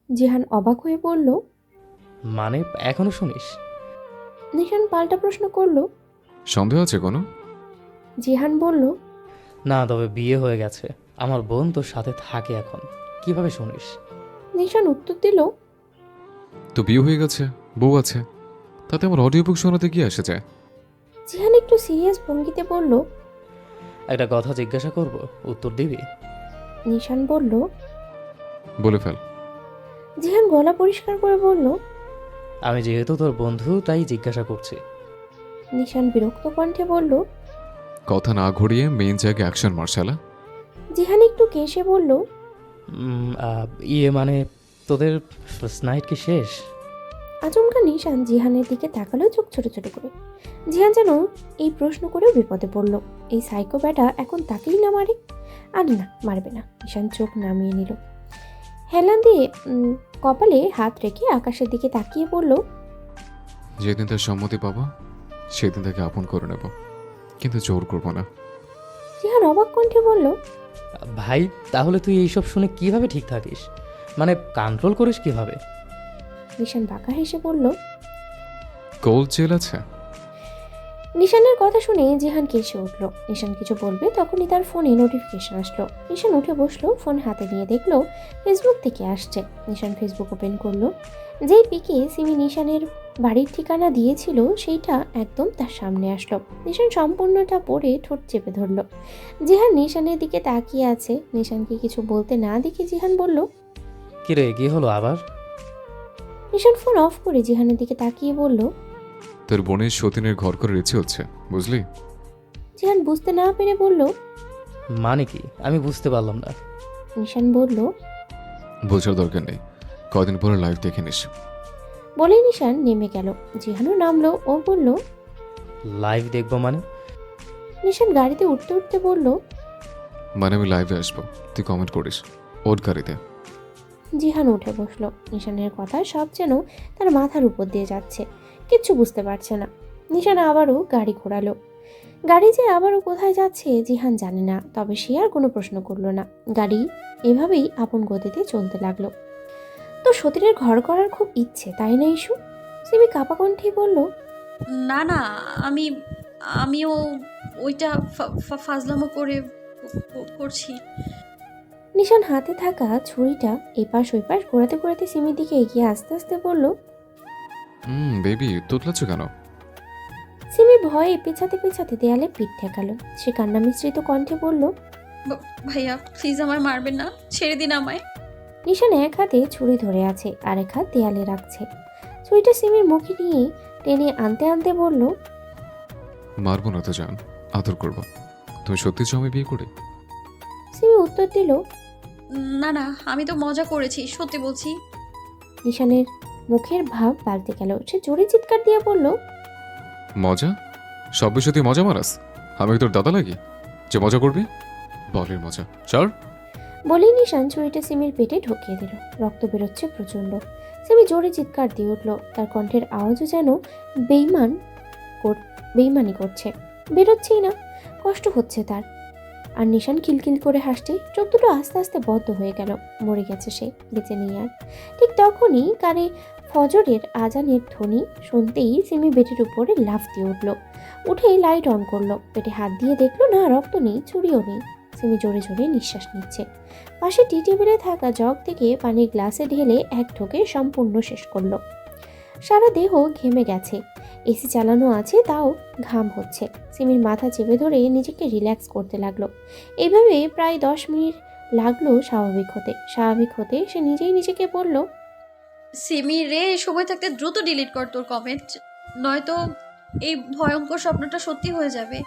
জিহান অবাক হয়ে বলল, মানে এখনো শুনিস? নিশান পাল্টা প্রশ্ন করল। সন্দেহ আছে কোনো? জিহান বলল, না, তবে বিয়ে হয়ে গেছে। আমার বোন তোর সাথে থাকে এখন। কিভাবে শুনিস? নিশান উত্তর দিল, তো বিয়ে হয়ে গেছে, বউ আছে, তাতে আমার অডিও বুক শোনাতে কি আসে যায়? জিহান একটু সিরিয়াস ভঙ্গিতে বলল। একটা কথা জিজ্ঞাসা করব, উত্তর দিবি? নিশান বলল। বলে ফেল। জিহান গলা পরিষ্কার করে বলল। আমি যেহেতু তোর বন্ধু তাই জিজ্ঞাসা করছি। নিশান বিরক্ত কণ্ঠে বলল। কথা না ঘুরিয়ে মেইন জায়গায় অ্যাকশন মার্শালা। জিহান একটু কেশে বলল, ইয়ে মানে তোদের ফার্স্ট নাইট কি শেষ? আচমকা নিশান জিহানের দিকে তাকালো চোখ ছোট ছোট করে। জিহান যেন এই প্রশ্ন করেও বিপদে পড়ল। এই সাইকো ব্যাটা এখন তাকেই না মারে? আর না, মারবে না। নিশান চোখ নামিয়ে নিল, হেলান দিয়ে কপালে হাত রেখে আকাশের দিকে তাকিয়ে বলল, যেদিন তার সম্মতি পাবো সেদিন তাকে আপন করে নেব, কিন্তু জোর করবো না। জিহান অবাক কণ্ঠে বলল। ভাই, তাহলে তুই এইসব শুনে কিভাবে ঠিক থাকিস? মানে কন্ট্রোল করিস কিভাবে? নিশান বাঁকা হেসে বলল। কোল্ড জেল আছে? নিশানের কথা শুনে জিহান কেসে উঠল। নিশান কিছু বলবে তখনই তার ফোনে নোটিফিকেশন আসলো। নিশান উঠে বসলো, ফোন হাতে নিয়ে দেখলো ফেসবুক থেকে আসছে। নিশান ফেসবুক ওপেন করলো। যেই পিকে সিমি নিশানের বাড়ির ঠিকানা দিয়েছিল সেইটা একদম তার সামনে আসলো। নিশান সম্পূর্ণটা পড়ে ঠোঁট চেপে ধরলো। জিহান নিশানের দিকে তাকিয়ে আছে। নিশানকে কিছু বলতে না দেখে জিহান বলল। কিরে, কি হলো আবার? নিশান ফোন অফ করে জিহানের দিকে তাকিয়ে বলল। তোর বোনের সতীনের ঘর করার ইচ্ছে হচ্ছে, বুঝলি? জিহান বুঝতে না পেরে বলল। মানে কি? আমি বুঝতে পারলাম না। নিশান বলল। বোঝার দরকার নেই, কদিন পরে লাইভ দেখে নিস। বলে নিশান নেমে গেল। জিহানও নামলো। ও বলল। লাইভ দেখবো মানে? নিশান গাড়িতে উঠতে উঠতে বলল। মানে আমি লাইভে আসবো, তুই কমেন্ট করিস ওর গাড়িতে। জিহান উঠে বসলো। নিশানের কথা সব যেন তার মাথার উপর দিয়ে যাচ্ছে, কিচ্ছু বুঝতে পারছে না। নিশান আবারও গাড়ি ঘোরালো। গাড়ি যে আবারও কোথায় যাচ্ছে জিহান জানে না, তবে সে আর কোনো প্রশ্ন করলো না। গাড়ি এভাবেই আপন গতিতে চলতে লাগলো। তো সতীনের ঘর করার খুব ইচ্ছে, তাই না ইস্যু? সিমি কাপা কণ্ঠে বলল। না না, আমি আমিও ওইটা ফাজলামো করে করছি। নিশান হাতে থাকা ছুরিটা এপাশ ওইপাশ ঘোরাতে ঘোরাতে সিমির দিকে এগিয়ে আস্তে আস্তে বলল। বেবি তোতলাচ্ছ কেন? সিমি ভয়ে পেছাতে পেছাতে দেয়ালে পিঠ ঠেকালো। সে কান্না মিশ্রিত কণ্ঠে বলল। ভাইয়া প্লিজ আমার মারবেন না, ছেড়ে দিন আমায়। নিশান এক হাতে ছুরি ধরে আছে, আর এক হাত দেয়ালে রাখছে। ছুরিটা সিমির মুখে নিয়ে টেনে আনতে আনতে বলল। মারবো না তো জান, আদর করবো। তুমি সত্যি চাও আমি বিয়ে করি? সিমি উত্তর দিল। না না, আমি তো মজা করেছি, সত্যি বলছি। নিশানের মুখের ভাব পাল্টে গেল। সে জোরে চিৎকার দিয়ে বলল। মজা? সব বিষয় তুই মজা মারাস? আমি কি তোর দাদা লাগি যে মজা করবি? বলের মজা চার। বলেই নিশান ছুরিটা সিমির পেটে ঢুকিয়ে দিল। রক্ত বেরোচ্ছে প্রচণ্ড। সিমি জোরে চিৎকার দিয়ে উঠল। তার কণ্ঠের আওয়াজও যেন বেইমান বেইমানি করছে, বেরোচ্ছেই না। কষ্ট হচ্ছে তার। আর নিশান খিলখিল করে হাসতে চোখ দুটো আস্তে আস্তে বদ্ধ হয়ে গেল। মরে গেছে সে, বেঁচে নেই আর। ঠিক তখনই কানে ফজরের আজানের ধ্বনি শুনতেই সিমি বেডের উপরে লাফ দিয়ে উঠল। উঠে লাইট অন করলো। পেটে হাত দিয়ে দেখলো না রক্ত নেই, ছুরিও নেই। সিমি জোরে জোরে নিঃশ্বাস নিচ্ছে। পাশে টি টেবিলে থাকা জগ থেকে পানির গ্লাসে ঢেলে এক ঢোকে সম্পূর্ণ শেষ করলো। সারা দেহ ঘেমে গেছে। এসি চালানো আছে, তাও ঘাম হচ্ছে। সিমির মাথা চেপে ধরে নিজেকে রিল্যাক্স করতে লাগলো। এইভাবে প্রায় 10 মিনিট লাগলো স্বাভাবিক হতে সে নিজেই নিজেকে বলল। সিমি রে, সময় থাকতে দ্রুত ডিলিট কর তোর কমেন্ট, নয়তো এই ভয়ঙ্কর স্বপ্নটা সত্যি হয়ে যাবে।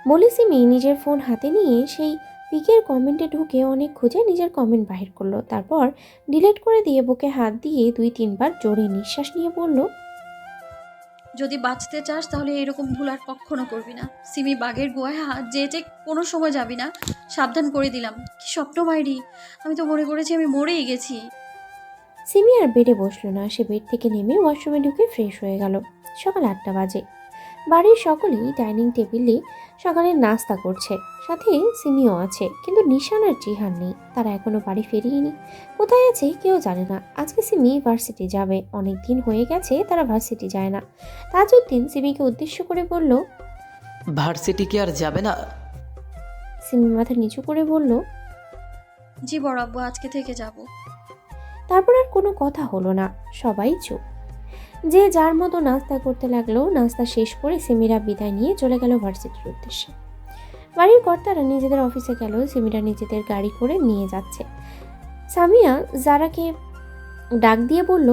বলে সিমি নিজের ফোন হাতে নিয়ে সেই পিকের কমেন্টে ঢুকে অনেক খুঁজে নিজের কমেন্ট বাহির করলো। তারপর ডিলিট করে দিয়ে বুকে হাত দিয়ে 2-3 বার জোরে নিঃশ্বাস নিয়ে বলল। যদি বাঁচতে চাস তাহলে এরকম ভুল আর কখনো করবি না। সিমি বাঘের গুহায় হাত যেতে কোনো সময় যাবি না, সাবধান করে দিলাম। কি স্বপ্ন মাইরি, আমি তো মনে করেছি আমি মরেই গেছি। সিমি আর বেডে বসলো না। সে বেড থেকে নেমে ওয়াশরুমে ঢুকে ফ্রেশ হয়ে গেল। সকাল 8টা বাজে। বাড়ির সকলেই ডাইনিং টেবিলে সকালে নাস্তা করছে, সাথে সিমিও আছে, কিন্তু নিশান আর জিহান নেই। তারা এখনো বাড়ি ফেরিয়েনি। কোথায় আছে কেউ জানে না। আজকে সিমি ভার্সিটি যাবে, অনেক দিন হয়ে গেছে তারা ভার্সিটি যায় না। তাজউদ্দিন সিমিকে উদ্দেশ্য করে বলল। ভার্সিটি কি আর যাবে না? সিমি মাথা নিচু করে বলল। জি বড় আব্বু, আজকে থেকে যাব। তারপর আর কোনো কথা হলো না, সবাই চুপ। যে যার মতো নাস্তা করতে লাগলো। নাস্তা শেষ করে সিমিরা বিদায় নিয়ে চলে গেল ভার্সিটির উদ্দেশ্যে। বাড়ির কর্তারা নিজেদের অফিসে গেল, সিমিরা নিজেদের গাড়ি করে নিয়ে যাচ্ছে। সামিয়া জারাকে ডাক দিয়ে বলল।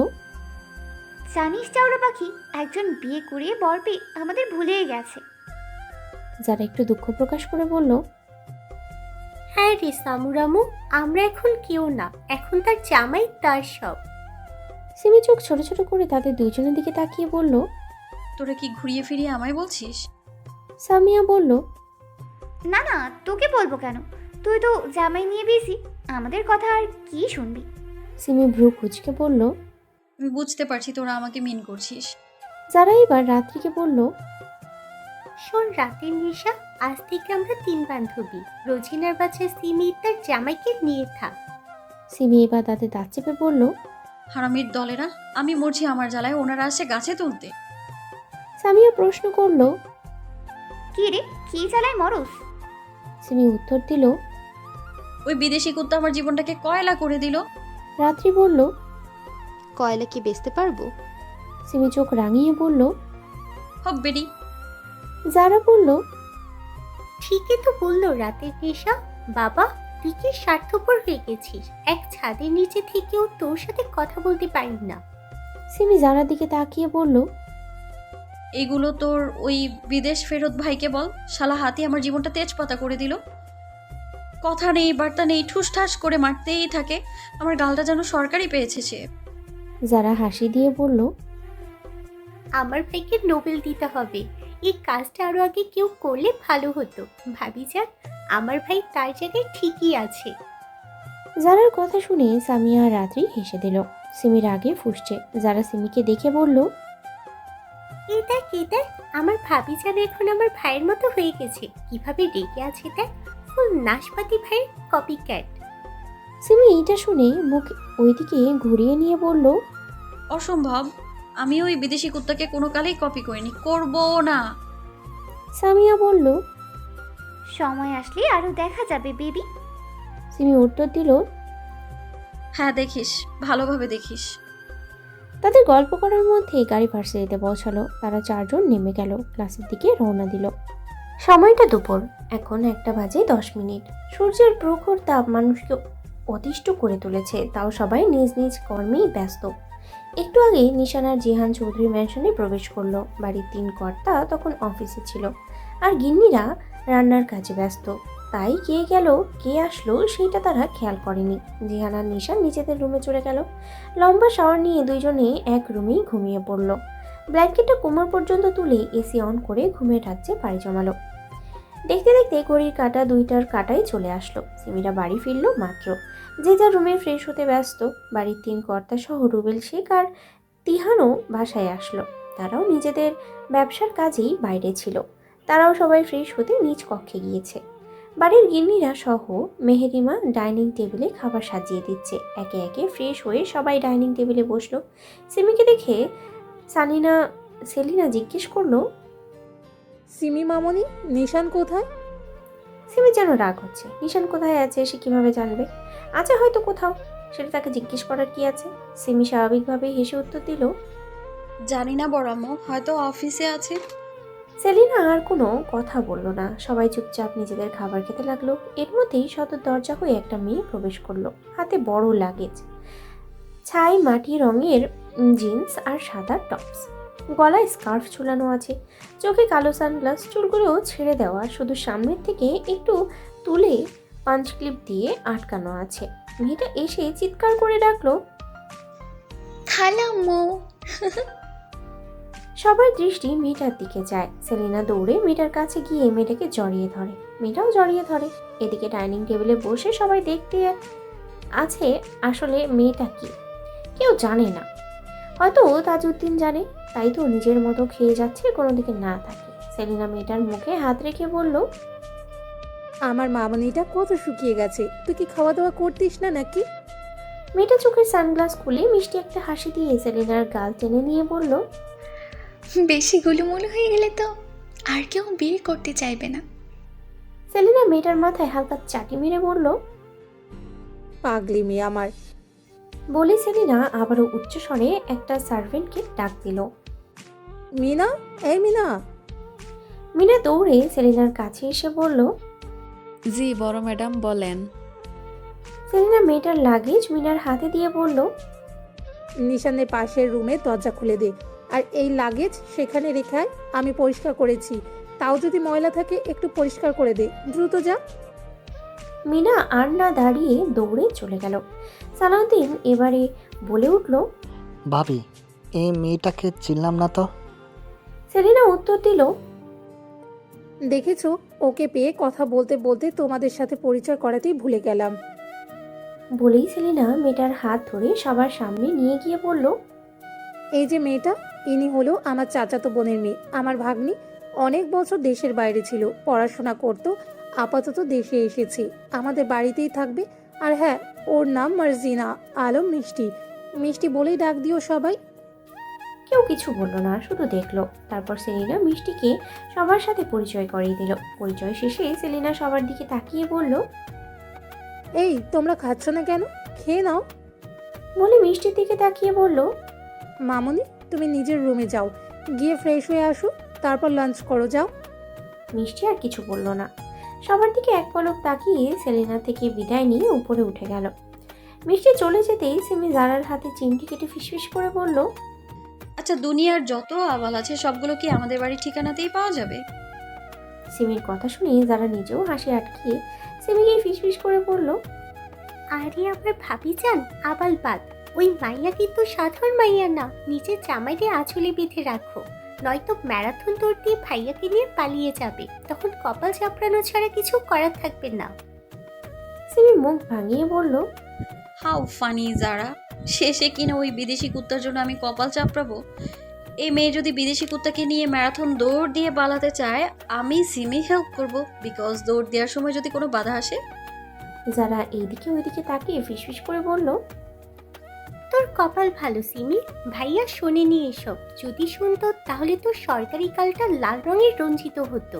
জানিস চাউরা পাখি, একজন বিয়ে করিয়ে বর পেয়ে আমাদের ভুলেই গেছে। যারা একটু দুঃখ প্রকাশ করে বলল। হ্যাঁ রে সামুরামু, আমরা এখন কেউ না, এখন তার জামাই তার সব। সিমি চোখ ছোট ছোট করে তাদের দুইজনের দিকে তাকিয়ে বলল। তোরা কি ঘুরিয়ে ফিরিয়ে আমায় বলছিস? সামিয়া বলল। না না, তোকে বলবো কেন, তুই তো জামাই নিয়ে বিজি, আমাদের কথা আর কি শুনবি। সিমি ভ্রু কুচকে বলল। আমি বুঝতে পারছি তোরা আমাকে মিন করছিস। যারা এবার রাত্রিকে বলল। শোন রাতের নেশা, আজ থেকে আমরা 3 বান্ধবী। রোজিনার বাচ্চা সিমি তার জামাইকে নিয়ে থাক। সিমি এবার দাঁতে দাঁত চেপে বলল। হারামির দলেরা, আমি মরছি আমার জ্বালায়, ওনারা আসে গাছে তুলতে। সামিয়া প্রশ্ন করল। কি রে, কি জ্বালায় মরস? সিমি উত্তর দিল। ওই বিদেশি কুত্তা আমার জীবনটাকে কয়লা করে দিল। রাত্রি বলল। কয়লা কি বেচতে পারবো? সিমি চোখ রাঙিয়ে বলল। হক বেরি। যারা বলল। ঠিকই তো বললো রাতের নেশা। বাবা, তুই কি স্বার্থপর হয়ে গেছিস? এক ছাদের নিচে থেকেও তোর সাথে কথা বলতে পারি না। সিমি যারার দিকে তাকিয়ে বলল। এগুলো তোর ওই বিদেশ ফেরত ভাইকে বল, শালা হাতি আমার জীবনটা তেজপাতা করে দিল। কথা নেই বার্তা নেই, ঠুসঠাস করে মারতেই থাকে। আমার গালটা যেন সরকারি পেয়েছে সে। যারা হাসি দিয়ে বলল। আমার ভাইকে নোবেল দিতে হবে। এই কাজটা আরো আগে কেউ করলে ভালো হতো। ভাবি যান, আমার ভাই তার জায়গায় ঠিকই আছে। যারার কথা শুনে সামিয়া আর রাত্রি হেসে দিল। সিমির আগে ফুসছে। যারা সিমিকে দেখে বলল। এই দেখ, আমার ভাবি যান এখন আমার ভাইয়ের মতো হয়ে গেছে। কিভাবে রেগে আছে দেখ, ফুল নাশপাতি ভাইয়ের কপি ক্যাট। সিমি এটা শুনে মুখ ওইদিকে ঘুরিয়ে নিয়ে বলল। অসম্ভব, আমি ওই বিদেশি কুত্তাকে কোনো কালেই কপি করিনি, করবো না। সামিয়া বলল। সময় আসলে আরো দেখা যাবে বেবি। সিমি উত্তর দিল। হ্যাঁ দেখিস, ভালোভাবে দেখিস। তাদের গল্প করার মধ্যে গাড়ি ভার্সিটিতে পৌঁছালো। তারা 4 জন নেমে গেল, ক্লাসের দিকে রওনা দিল। সময়টা দুপুর, এখন 1:10। সূর্যের প্রখর তাপ মানুষকে অতিষ্ঠ করে তুলেছে, তাও সবাই নিজ নিজ কর্মেই ব্যস্ত। একটু আগে নিশান আর জিহান চৌধুরী ম্যানশনে প্রবেশ করলো। বাড়ির 3 কর্তা তখন অফিসে ছিল, আর গিন্নিরা রান্নার কাজে ব্যস্ত। তাই কে গেল কে আসলো সেইটা তারা খেয়াল করেনি। জিহান আর নিশান নিজেদের রুমে চলে গেল। লম্বা শাওয়ার নিয়ে দুইজনে এক রুমেই ঘুমিয়ে পড়ল। ব্ল্যাঙ্কেটটা কোমর পর্যন্ত তুলে এসি অন করে ঘুমের রাজ্যে পাড়ি জমালো। দেখতে দেখতে ঘড়ির কাঁটা 2টার কাঁটাই চলে আসলো। সিমিরা বাড়ি ফিরল মাত্র। যে যার রুমে ফ্রেশ হতে ব্যস্ত। বাড়ির 3 কর্তা সহ রুবেল শেখ আর তিহানও বাসায় আসলো। তারাও নিজেদের ব্যবসার কাজেই বাইরে ছিল। তারাও সবাই ফ্রেশ হতে নিজ কক্ষে গিয়েছে। বাড়ির গিন্নিরা সহ মেহেরিমা ডাইনিং টেবিলে খাবার সাজিয়ে দিচ্ছে। একে একে ফ্রেশ হয়ে সবাই ডাইনিং টেবিলে বসলো। সিমিকে দেখে সেলিনা জিজ্ঞেস করলো। সিমি মামনি, নিশান কোথায়? সিমি যেন রাগ হচ্ছে। নিশান কোথায় আছে সে কিভাবে জানবে? আছে হয়তো কোথাও, সেটা তাকে জিজ্ঞেস করার কি আছে? সিমি স্বাভাবিকভাবেই হেসে উত্তর দিল। জানি না বড় আম্মু, হয়তো অফিসে আছে। সেলিনা আর কোনো কথা বলল না। সবাই চুপচাপ নিজেদের খাবার খেতে লাগলো। এর মধ্যেই সদর দরজা হয়ে একটা মেয়ে প্রবেশ করলো, হাতে বড় লাগেজ, ছাই মাটি রঙের জিন্স আর সাদা টপস, গলায় স্কার্ফ ঝুলানো আছে, চোখে কালো সানগ্লাস, চুলগুলো ছেড়ে দেওয়া, শুধু সামনের থেকে একটু তুলে পাঞ্চ ক্লিপ দিয়ে আটকানো আছে। মেয়েটা এসে চিৎকার করে ডাকলো, খালাম্মু। সবার দৃষ্টি মেয়েটার দিকে যায়। সেলিনা দৌড়ে মেয়েটার কাছে গিয়ে মেয়েটাকে জড়িয়ে ধরে। মেয়েটাও জড়িয়ে ধরে। এদিকে ডাইনিং টেবিলে বসে সবাই দেখতে আছে আসলে মেয়েটা কি। কেউ জানে না, হয়তো তাজউদ্দিন জানে, তাই তো নিজের মতো খেয়ে যাচ্ছে কোনো দিকে না থাকে। সেলিনা মেয়েটার মুখে হাত রেখে বলল, আমার মামনিটা কত শুকিয়ে গেছে, তুই কি খাওয়া দাওয়া করতিস না নাকি? মেয়েটা চোখের সানগ্লাস খুলে মিষ্টি একটা হাসি দিয়ে সেলিনার গাল টেনে নিয়ে বলল, বেশি গুলুমুলু হয়ে গেলে তো আর কেউ বিয়ে করতে চাইবে না। সেলিনা মেয়েটার মাথায় হালকা চাটি মেরে বলল। পাগলি মেয়ে আমার। বলে সেলিনা আবারও উচ্চস্বরে একটা সার্ভেন্টকে ডাক দিল। মিনা, এই মিনা। মিনা দৌড়ে সেলিনার কাছে এসে বলল। জি বড় ম্যাডাম, বলেন। সেলিনা মেয়েটার লাগেজ মিনার হাতে দিয়ে বলল, নিশানের পাশের রুমে দরজা খুলে দে, আর এই লাগেজ সেখানে রেখায় আমি পরিষ্কার করেছি, তাও যদি ময়লা থাকে একটু পরিষ্কার করে দে, দ্রুত যা। মিনা আর না দাঁড়িয়ে দৌড়ে চলে গেল। সালাউদ্দিন এবারে বলে উঠল, ভাবি, এই মেয়েটাকে চিনলাম না তো। সেলিনা উত্তর দিল, দেখেছো, ওকে পেয়ে কথা বলতে বলতে তোমাদের সাথে পরিচয় করাতেই ভুলে গেলাম। বলেই সেলিনা মেয়েটার হাত ধরে সবার সামনে নিয়ে গিয়ে বলল, এই যে মেয়েটা, ইনি হলো আমার চাচাতো বোনের মেয়ে, আমার ভাগ্নি। অনেক বছর দেশের বাইরে ছিল, পড়াশোনা করতো, আপাতত দেশে এসেছে, আমাদের বাড়িতেই থাকবে। আর হ্যাঁ, ওর নাম মার্জিনা আলম মিষ্টি। মিষ্টি বলেই ডাক দিও সবাই। কেউ কিছু বলল না, শুধু দেখলো। তারপর সেলিনা মিষ্টিকে সবার সাথে পরিচয় করিয়ে দিল। পরিচয় শেষে সেলিনা সবার দিকে তাকিয়ে বলল, এই তোমরা খাচ্ছ না কেন? খেয়ে নাও। বলে মিষ্টির দিকে তাকিয়ে বলল, মামনি, তুমি নিজের রুমে যাও, গিয়ে ফ্রেশ হয়ে আসো, তারপর লাঞ্চ করো, যাও। মিষ্টি আর কিছু বলল না। সবার দিকে এক পলক তাকিয়ে সেলিনা থেকে বিদায় নিয়ে উপরে উঠে গেল। মিষ্টি চলে যেতেই সিমি জারার হাতে চিমটি কেটে ফিসফিস করে বলল, আচ্ছা, দুনিয়ার যত আবাল আছে সবগুলো কি আমাদের বাড়ির ঠিকানাতেই পাওয়া যাবে? সিমির কথা শুনে যারা নিজেও হাসি আটকিয়ে সিমিকে ফিসফিস করে বলল, আরে আমার ভাবি যান, আবাল বাদ, ওই মাইয়া কিন্তু সাধারণ মাইয়া না, নিজের জামাইতে আঁচলে বেঁধে রাখো, নয়তো ম্যারাথন দৌড় দিয়ে ভাইয়াকে নিয়ে পালিয়ে যাবে, তখন কপাল চাপড়ানো ছাড়া কিছু করার থাকবে না। সিমি মুখ ভাঙিয়ে বলল, হাউ ফানি যারা, শেষে কিনা ওই বিদেশি কুত্তার জন্য আমি কপাল চাপড়াবো? এই মেয়ে যদি বিদেশি কুত্তাকে নিয়ে ম্যারাথন দৌড় দিয়ে পালাতে চায়, আমি সিমি হেল্প করব, বিকজ দৌড় দেওয়ার সময় যদি কোনো বাধা আসে। যারা এইদিকে ওইদিকে তাকিয়ে ফিসফিস করে বলল, তোর কপাল ভালো সিমি, ভাইয়া শোনেনি এসব, যদি শুনতো তাহলে তো সরকারি কালটা লাল রঙের রঞ্জিত হতো।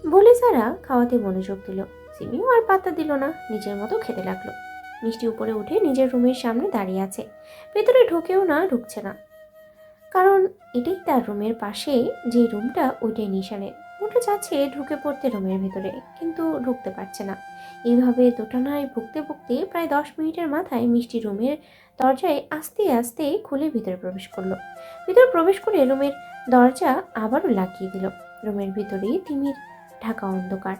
বলে যারা খাওয়াতে মনোযোগ দিল। সিমিও আর পাত্তা দিল না, নিজের মতো খেতে লাগলো। মিষ্টি উপরে উঠে নিজের রুমের সামনে দাঁড়িয়ে আছে, ভেতরে ঢোকেও না, ঢুকছে না, কারণ এটাই তার রুমের পাশে যে রুমটা, ওইটাই নিশানের। ওটা যাচ্ছে ঢুকে পড়তে রুমের ভেতরে, কিন্তু ঢুকতে পারছে না। এইভাবে দোটানায় ভুগতে ভুগতে প্রায় 10 মিনিটের মাথায় মিষ্টি রুমের দরজায় আস্তে আস্তে খুলে ভিতরে প্রবেশ করলো। ভিতরে প্রবেশ করে রুমের দরজা আবারও লাগিয়ে দিল। রুমের ভিতরে তিমির ঢাকা অন্ধকার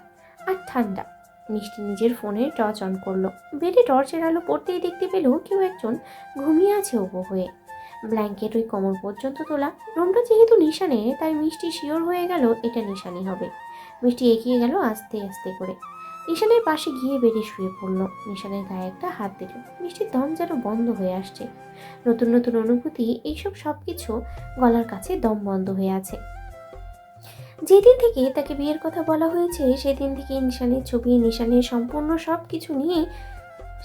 আর ঠান্ডা। মিষ্টি নিজের ফোনে টর্চ অন করলো। বেডে টর্চের আলো পড়তেই দেখতে পেল কেউ একজন ঘুমিয়ে আছে উবু হয়ে, ব্ল্যাঙ্কেট ওই কোমর পর্যন্ত তোলা। রুমটা যেহেতু নিশানে, তাই মিষ্টি শিওর হয়ে গেল এটা নিশানি হবে। মিষ্টি এগিয়ে গেল আস্তে আস্তে করে, নিশানের পাশে গিয়ে বেডে শুয়ে পড়লো। নিশানের গায়ে একটা হাত দিল। মিষ্টির দম যেন বন্ধ হয়ে আসছে। নতুন নতুন অনুভূতি, এইসব সবকিছু গলার কাছে দম বন্ধ হয়ে আছে। যেদিন থেকে তাকে বিয়ের কথা বলা হয়েছে, সেদিন থেকে নিশানের ছবি, নিশানের সম্পূর্ণ সব কিছু নিয়ে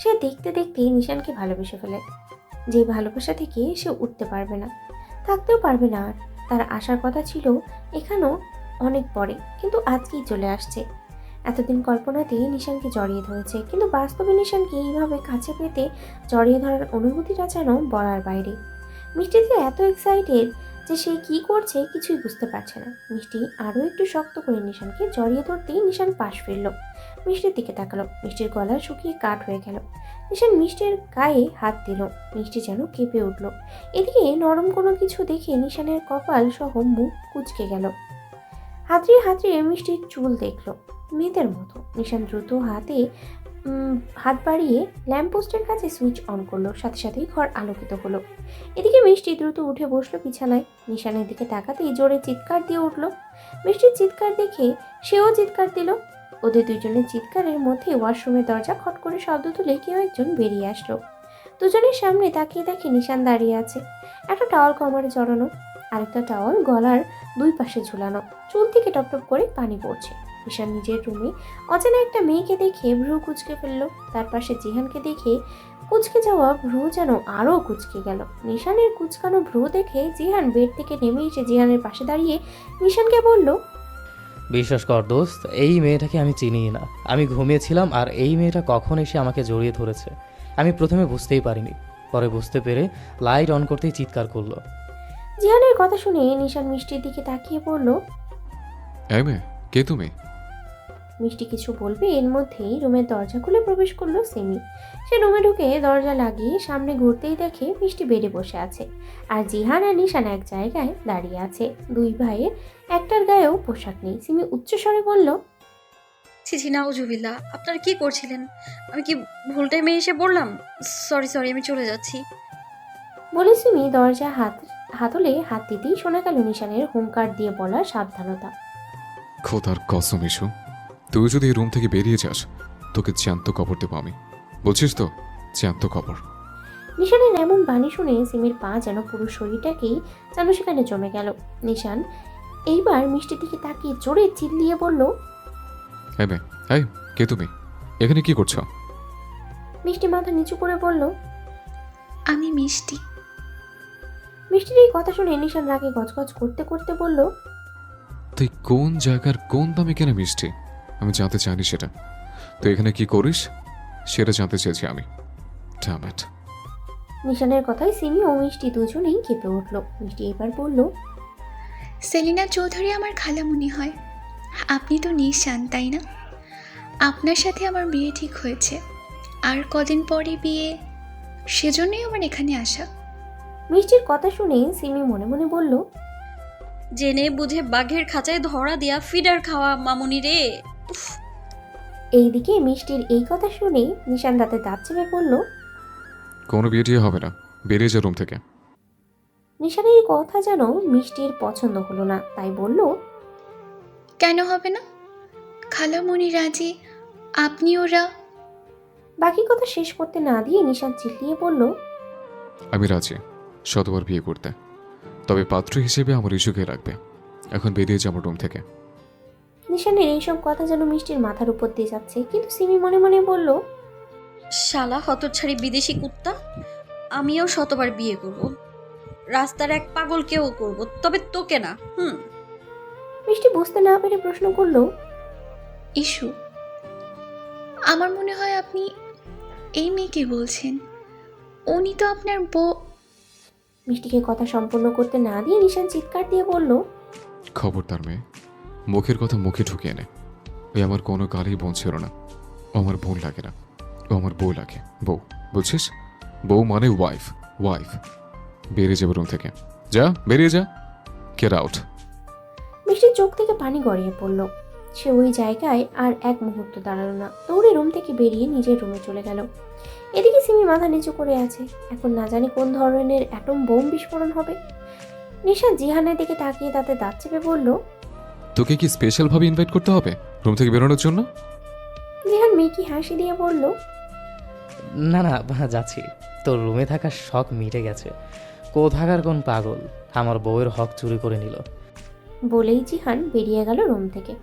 সে দেখতে দেখতে নিশানকে ভালোবেসে ফেলে। যে ভালোবাসা থেকে সে উঠতে পারবে না, থাকতেও পারবে না। আর তার আসার কথা ছিল এখানেও অনেক পরে, কিন্তু আজকেই চলে আসছে। এতদিন কল্পনাতে নিশানকে জড়িয়ে ধরেছে, কিন্তু বাস্তবে নিশানকে এইভাবে কাছে পেতে জড়িয়ে ধরার অনুভূতিটা যেন বলার বাইরে। মিষ্টি যে এত এক্সাইটেড যে সে কি করছে কিছুই বুঝতে পারছে না। মিষ্টি আরও একটু শক্ত করে নিশানকে জড়িয়ে ধরতেই নিশান পাশ ফিরল। মিষ্টির দিকে তাকালো। মিষ্টির গলা শুকিয়ে কাঠ হয়ে গেল। নিশান মিষ্টির গায়ে হাত দিল। মিষ্টি যেন কেঁপে উঠল। এদিকে নরম কোনো কিছু দেখে নিশানের কপাল সহ মুখ কুঁচকে গেল। হাতড়িয়ে হাতড়িয়ে মিষ্টির চুল দেখল, মেয়েদের মতো। নিশান দ্রুত হাত বাড়িয়ে ল্যাম্পপোস্টের কাছে সুইচ অন করলো। সাথে সাথেই ঘর আলোকিত হলো। এদিকে মিষ্টি দ্রুত উঠে বসলো বিছানায়। নিশানের দিকে তাকাতেই জোরে চিৎকার দিয়ে উঠলো। মিষ্টির চিৎকার দেখে সেও চিৎকার দিল। ওদের দুজনের চিৎকারের মধ্যে ওয়াশরুমের দরজা খট করে শব্দ তুলে কেউ একজন বেরিয়ে আসলো। দুজনের সামনে তাকিয়ে দেখে নিশান দাঁড়িয়ে আছে, একটা টাওয়াল কমারে জড়ানো। আরেকটা টাওয়াল গলার দুই পাশে ঝুলানো, চুল থেকে টপটপ করে পানি পড়ছে। নিশান নিজের রুমে অচেনা একটা মেয়েকে দেখে ভ্রু কুঁচকে ফেললো। তার পাশে জিহানকে দেখে কুঁচকে যাওয়া ভ্রু যেন আরও কুঁচকে গেল। নিশানের কুঁচকানো ভ্রু দেখে জিহান বেড থেকে নেমে এসে জিহানের পাশে দাঁড়িয়ে নিশানকে বলল, বিশ্বাস কর দোস্ত, এই মেয়েটাকে আমি চিনিই না। আমি ঘুমিয়েছিলাম আর এই মেয়েটা কখন এসে আমাকে জড়িয়ে ধরেছে আমি প্রথমে বুঝতেই পারিনি, পরে বুঝতে পেরে লাইট অন করতেই চিৎকার করলো। জিহানের কথা শুনে নিশান মিষ্টির দিকে তাকিয়ে পড়ল। এই মেয়ে, কে তুমি? মিষ্টি কিছু বলবে এর মধ্যেই রুমের দরজা খুলে প্রবেশ করলো সিমি। সে রুমে ঢুকে দরজা লাগিয়ে সামনে ঘুরতেই দেখে মিষ্টি বেডে বসে আছে আর জিহান আর নিশান এক জায়গায় দাঁড়িয়ে আছে। দুই ভাইয়ের একটার গায়েও পোশাক নেই। সিমি উচ্চস্বরে বলল, ছিছি নাউজুবিল্লাহ, আপনারা কি করছিলেন? আমি কি ভুল টাইমে এসে বললাম? সরি সরি, আমি চলে যাচ্ছি। বলে সিমি দরজা হাতলে হাত দিতেই শোনা গেল নিশানের হুঙ্কার দিয়ে বলা সাবধানতা। খোদার কসম ইস্যু, তুই যদি এই রুম থেকে বেরিয়ে যাস তোকে জ্যান্ত কবর দেবো আমি, বলছিস তো? জ্যান্ত কবর। নিশানের এমন বাণী শুনে সিমির পা যেন পুরো শরীরটাকেই যেন সেখানে জমে গেল। নিশান এইবার মিষ্টির দিকে তাকিয়ে জোরে চিল্লিয়ে বলল, এই মেয়ে, এই, কে তুমি? এখানে কি করছো? মিষ্টি মাথা নিচু করে বলল, আমি মিষ্টি। মিষ্টির এই কথা শুনে নিশান রাগে গজগজ করতে করতে বলল, তুই কোন জায়গার কোন দামে কেনা মিষ্টি? আমি জানতে চাইনি সেটা। তুই এখানে কি করিস সেটা জানতে চেয়েছি আমি। Damn it! নিশানের কথায় সিমি ও মিষ্টি দুজনেই কেঁপে উঠল। মিষ্টি এবার বলল, সেলিনা চৌধুরী আমার খালামণি হয়। আপনি তো নিশান, তাই না? আপনার সাথে আমার বিয়ে ঠিক হয়েছে, আর কদিন পরে বিয়ে, সেজন্যই আমার এখানে আসা। মিষ্টির কথা শুনে সিমি মনে মনে বলল, জেনে বুঝে বাঘের খাঁচায় ধরা দেয়া ফিডার খাওয়া মামুনি রে। উফ, এইদিকে মিষ্টির এই কথা শুনে নিশান দাঁতে দাঁত চেপে বলল, কোনো বিয়ে টিয়ে হবে না, বেরিয়ে যা রুম থেকে। নিশানের এই কথা যেন মিষ্টির পছন্দ হলো না, তাই বলল, কেন হবে না? খালামণি রাজি, আপনি ওরা। বাকি কথা শেষ করতে না দিয়ে নিশান চিল্লিয়ে বলল, আমি রাজি শতবার বিয়ে করতে, তবে পাত্র হিসেবে আমার ইস্যুকে রাখবে। এখন বেরিয়ে যা আমার রুম থেকে। নিশানের এইসব কথা যেন মিষ্টির মাথার উপর দিয়ে যাচ্ছে, কিন্তু সিমি মনে মনে বলল, শালা হতচ্ছাড়ি বিদেশি কুত্তা, আমিও শতবার বিয়ে করব, রাস্তার এক পাগলকেও করব, তবে তোকে না। মিষ্টি বুঝতে না পেরে প্রশ্ন করল, ইস্যু, আমার মনে হয় আপনি এই মেয়েকে বলছেন। উনি তো আপনার বউ। মিষ্টিকে কথা সম্পূর্ণ করতে না দিয়ে নিশান চিৎকার দিয়ে বলল, খবরদার মেয়ে, মুখের কথা মুখে ঢুকিয়ে নে। ওই আমার কোনো কালেই বোন ছিল না, ও আমার বোন লাগে না, ও আমার বউ লাগে। বউ বলছিস? বউ মানে ওয়াইফ। ওয়াইফ। বেরিয়ে যাবে রুম থেকে, যা, বেরিয়ে যা, গেট আউট। মিষ্টির চোখ থেকে পানি গড়িয়ে পড়ল। সে ওই জায়গায় আর এক মুহূর্ত দাঁড়ালো না, দৌড়ে রুম থেকে বেরিয়ে নিজের রুমে চলে গেল। এদিকে সিমি মাথা নিচু করে আছে, এখন না জানি কোন ধরনের অ্যাটম বোম বিস্ফোরণ হবে। নিশা জিহানের দিকে তাকিয়ে তাতে দাঁত চেপে বলল, তোকে কি স্পেশাল ভাবে ইনভাইট করতে হবে রুম থেকে বেরোনোর জন্য? জিহান মেকি হাসি দিয়ে বলল, না না, যাচ্ছি। তোর রুমে থাকার শখ মিটে গেছে। কোথাকার কোন পাগল আমার বউয়ের হক চুরি করে নিল। বলেই জিহান বেরিয়ে গেল রুম থেকে।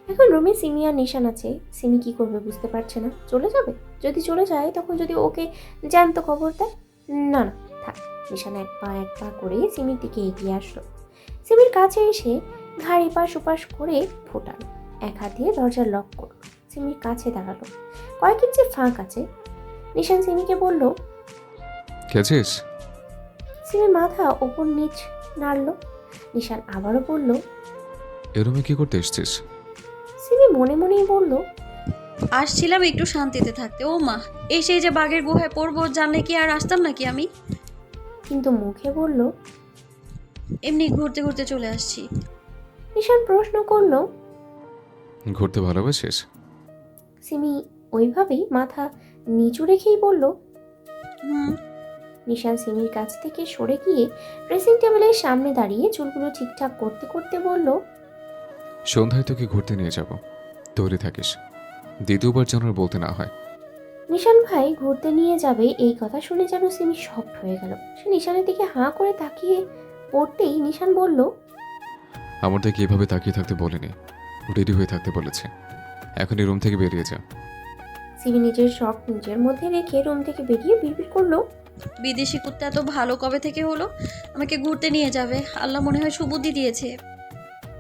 এখন রুমে সিমি আর নিশান আছে। সিমি কি করবে বুঝতে পারছে না। চলে যাবে? যদি চলে যায় তখন যদি ওকে জ্যান্ত খবর দেয়? না না, থাক। নিশান এক পা করে সিমির দিকে এগিয়ে আসলো। সিমির কাছে এসে ঘাড় এপাশ ওপাশ করে ফোটালো, এক হাত দিয়ে দরজার লক করলো, সিমির কাছে দাঁড়ালো। কয়েক ইঞ্চি ফাঁক আছে। নিশান সিমিকে বলল, খেয়েছিস? সিমি মাথা ওপর নিচ নাড়ল। নিশান আবারও বলল, এ রুমে কি করতে এসছিস? সিমি মনে মনেই বলল, আসছিলাম একটু শান্তিতে থাকতে। ও মা, এসে যে বাঘের গুহায় পড়বো জানলে কি আর আসতাম নাকি আমি? কিন্তু মুখে বলল, এমনি ঘুরতে ঘুরতে চলে আসছি। নিশান প্রশ্ন করলো, ঘুরতে ভালোবাসিস? সিমি ওইভাবেই মাথা নিচু রেখেই বলল, নিশান সিমির কাছ থেকে সরে গিয়ে ড্রেসিং টেবিলের সামনে দাঁড়িয়ে চুলগুলো ঠিকঠাক করতে করতে বলল, সন্ধ্যায় তোকে ঘুরতে নিয়ে যাব, তৈরি থাকিস, দ্বিতীয়বার যেন আর বলতে না হয়। নিশান ভাই ঘুরতে নিয়ে যাবে এই কথা শুনে যেন সিমি শকড হয়ে গেল। সে নিশানের দিকে হাঁ করে তাকিয়ে পড়তেই নিশান বলল, আমার দিকে এভাবে তাকিয়ে থাকতে বলেনি, রেডি হয়ে থাকতে বলেছে। এখনই রুম থেকে বেরিয়ে যা। সিমি নিজের শখ নিজের মধ্যে রেখে রুম থেকে বেরিয়ে বিড়বিড় করলো, বিদেশি কুত্তা এত ভালো কবে থেকে হলো? আমাকে ঘুরতে নিয়ে যাবে, আল্লাহ মনে হয় সুবুদ্ধি দিয়েছে।